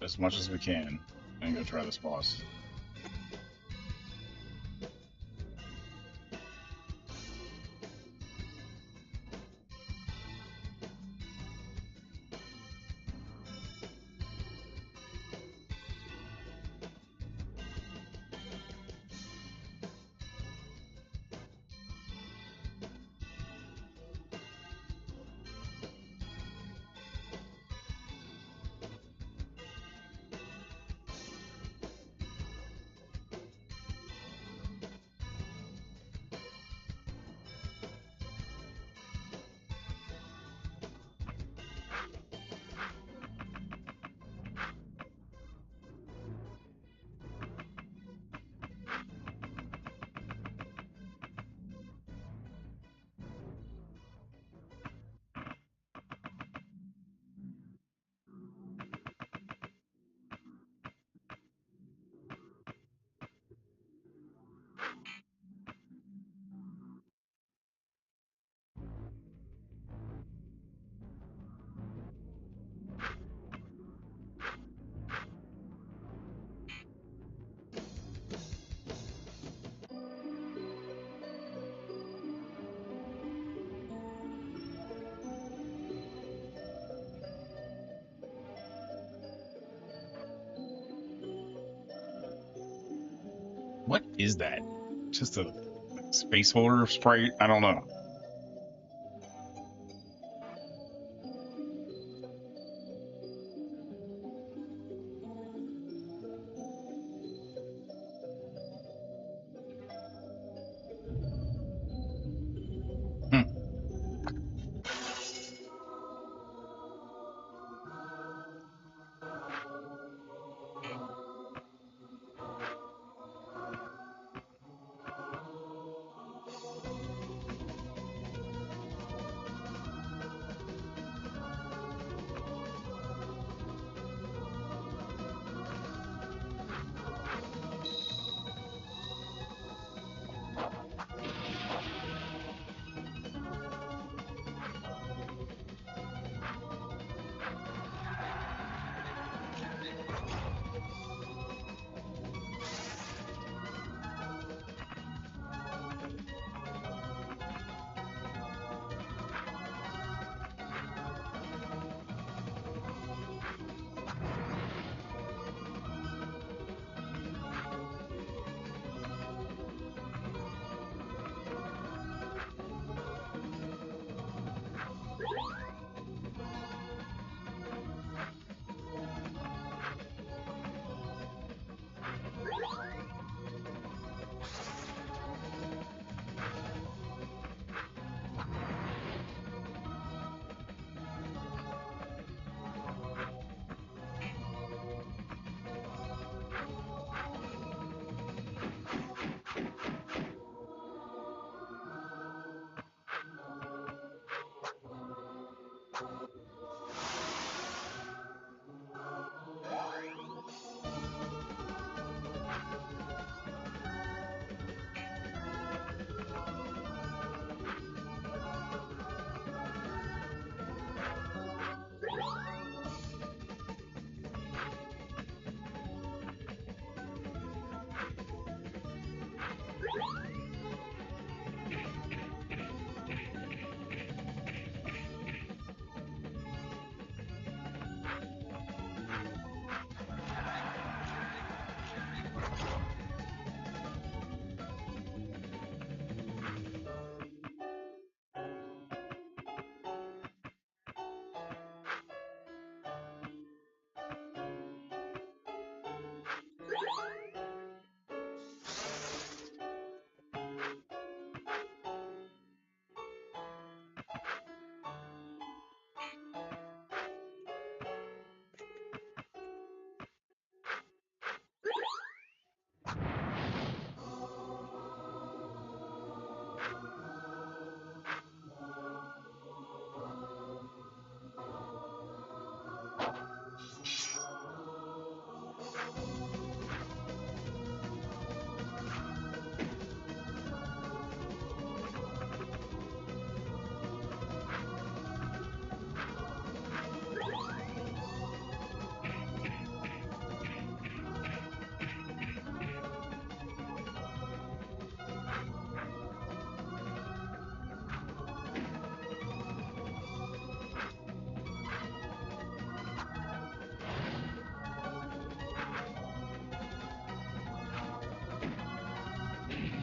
as much as we can, and go try this boss. What is that? Just a space holder sprite? I don't know. Hmm.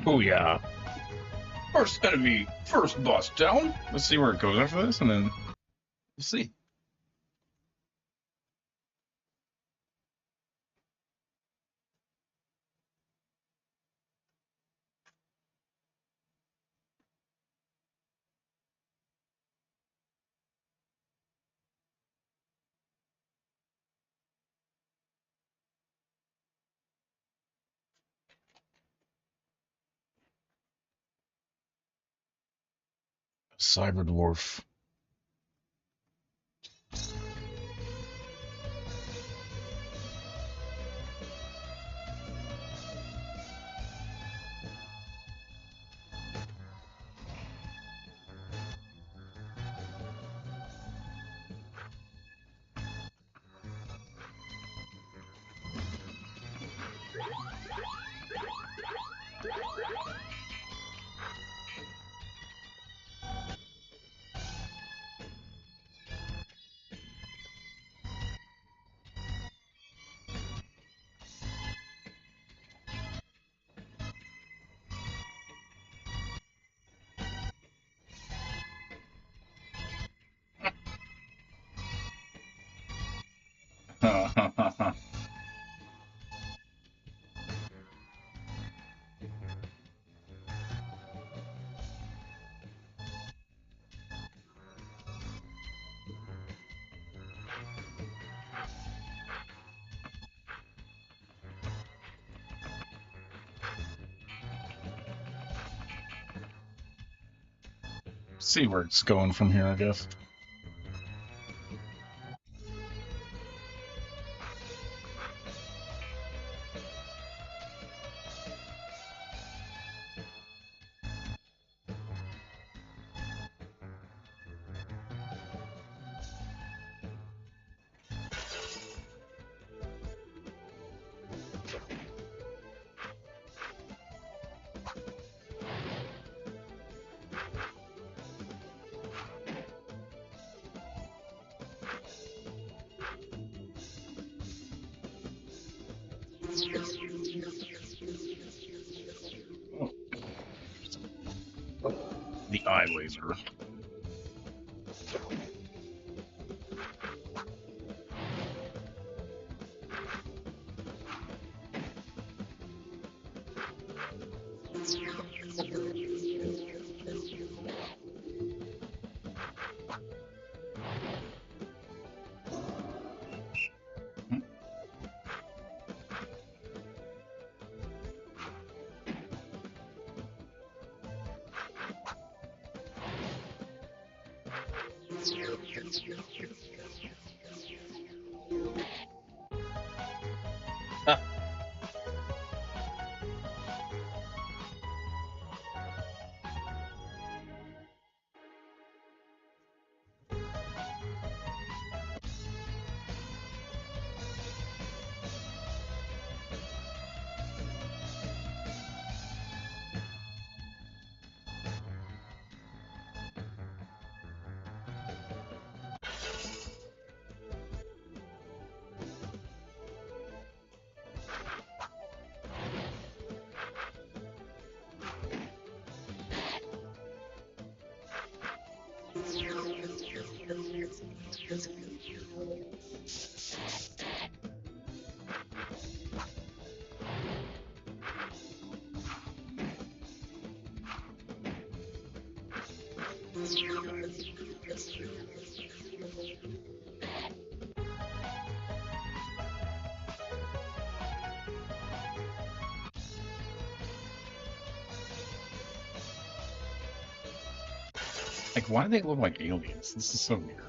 Oh yeah. First enemy, first boss down. Let's see where it goes after this, and then we'll see. Cyber dwarf. See where it's going from here, I guess. The eye laser. Ah. Like, why do they look like aliens? This is so weird.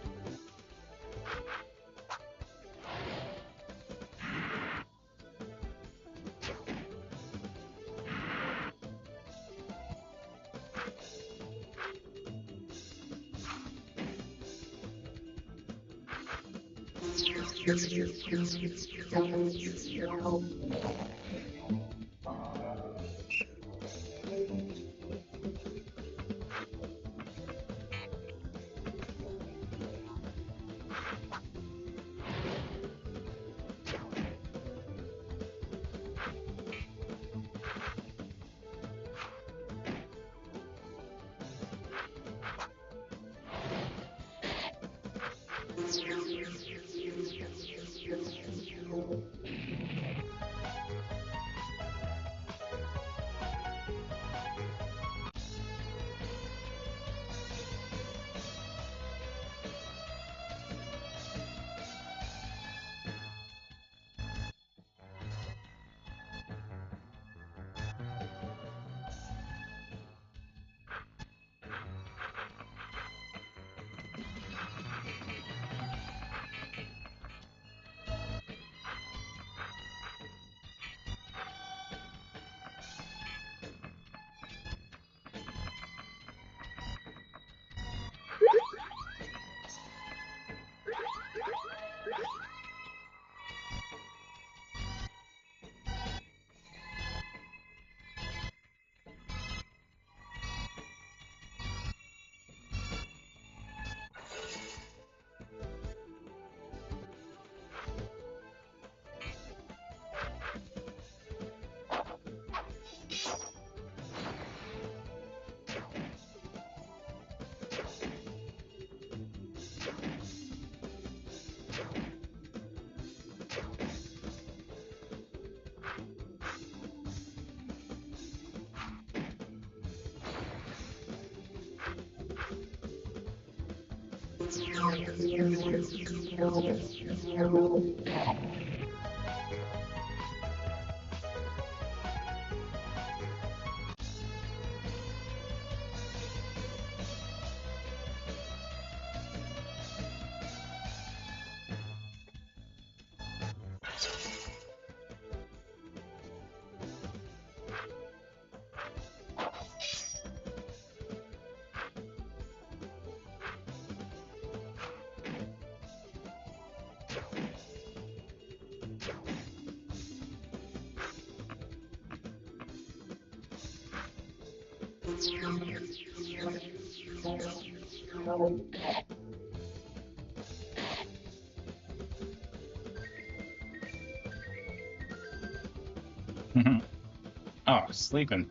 Oh, sleeping.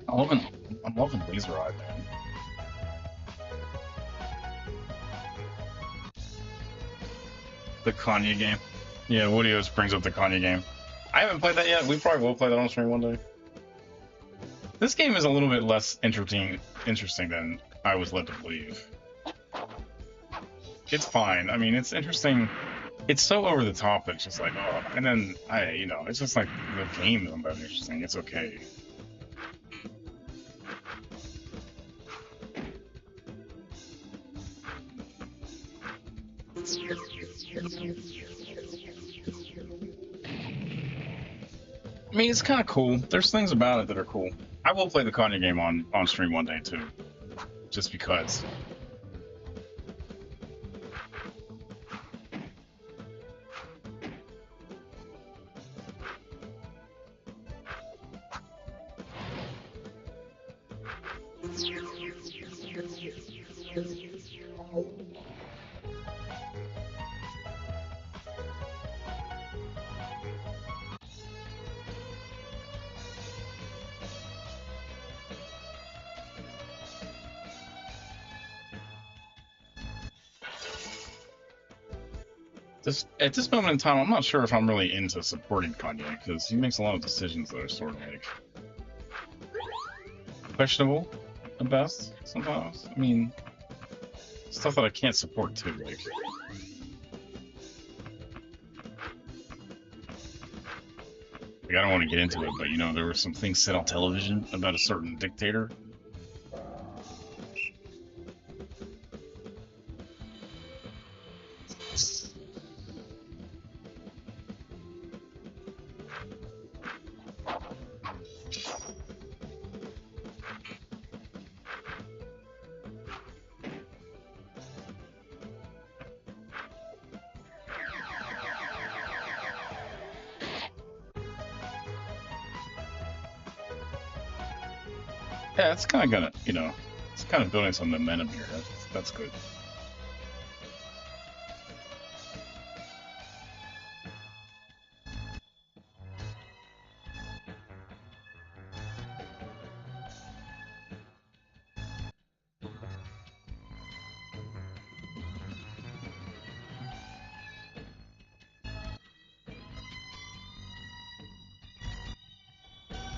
I'm loving, I'm loving Laser Eye, man. The Kanye game. Yeah, Woody always brings up the Kanye game. I haven't played that yet. We probably will play that on stream one day. This game is a little bit less interesting than I was led to believe. It's fine. I mean, it's interesting. It's so over the top that it's just like, oh, and then it's just like the game isn't that interesting. It's okay. I mean, it's kind of cool. There's things about it that are cool. I will play the Kanye game on stream one day too, just because. At this moment in time, I'm not sure if I'm really into supporting Kanye, because he makes a lot of decisions that are sort of like questionable at best sometimes. I mean, stuff that I can't support too, like. I don't want to get into it, but there were some things said on television about a certain dictator. Yeah, it's kind of gonna, it's kind of building some momentum here. That's good.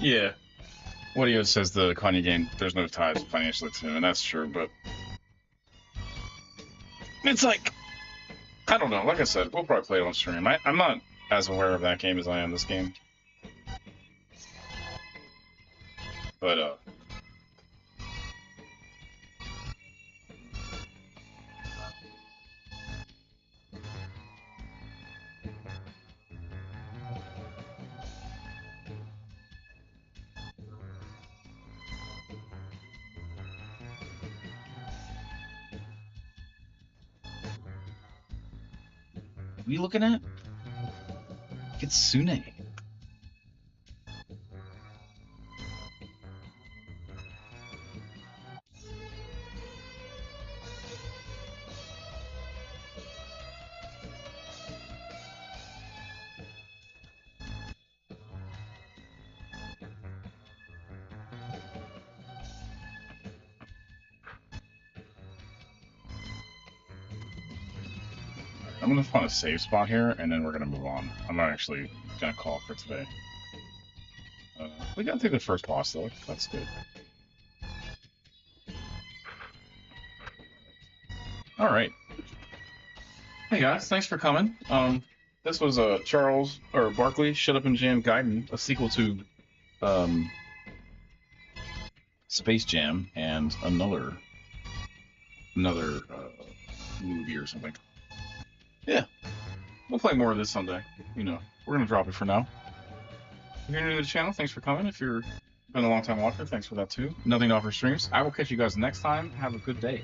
Yeah. Wodio says the Kanye game, there's no ties financially to him, and that's true, but it's like, I don't know. Like I said, we'll probably play it on stream. I'm not as aware of that game as I am this game. But, are we looking at? Kitsune. I'm gonna find a save spot here, and then we're gonna move on. I'm not actually gonna call for today. We got through the first boss though. That's good. All right. Hey guys, thanks for coming. This was Charles or Barkley Shut Up and Jam Gaiden, a sequel to um, Space Jam and another movie or something. Yeah, we'll play more of this someday. You know, we're gonna drop it for now. If you're new to the channel, thanks for coming. If you're been a long time watcher, thanks for that too. Nothing to offer streams. I will catch you guys next time. Have a good day.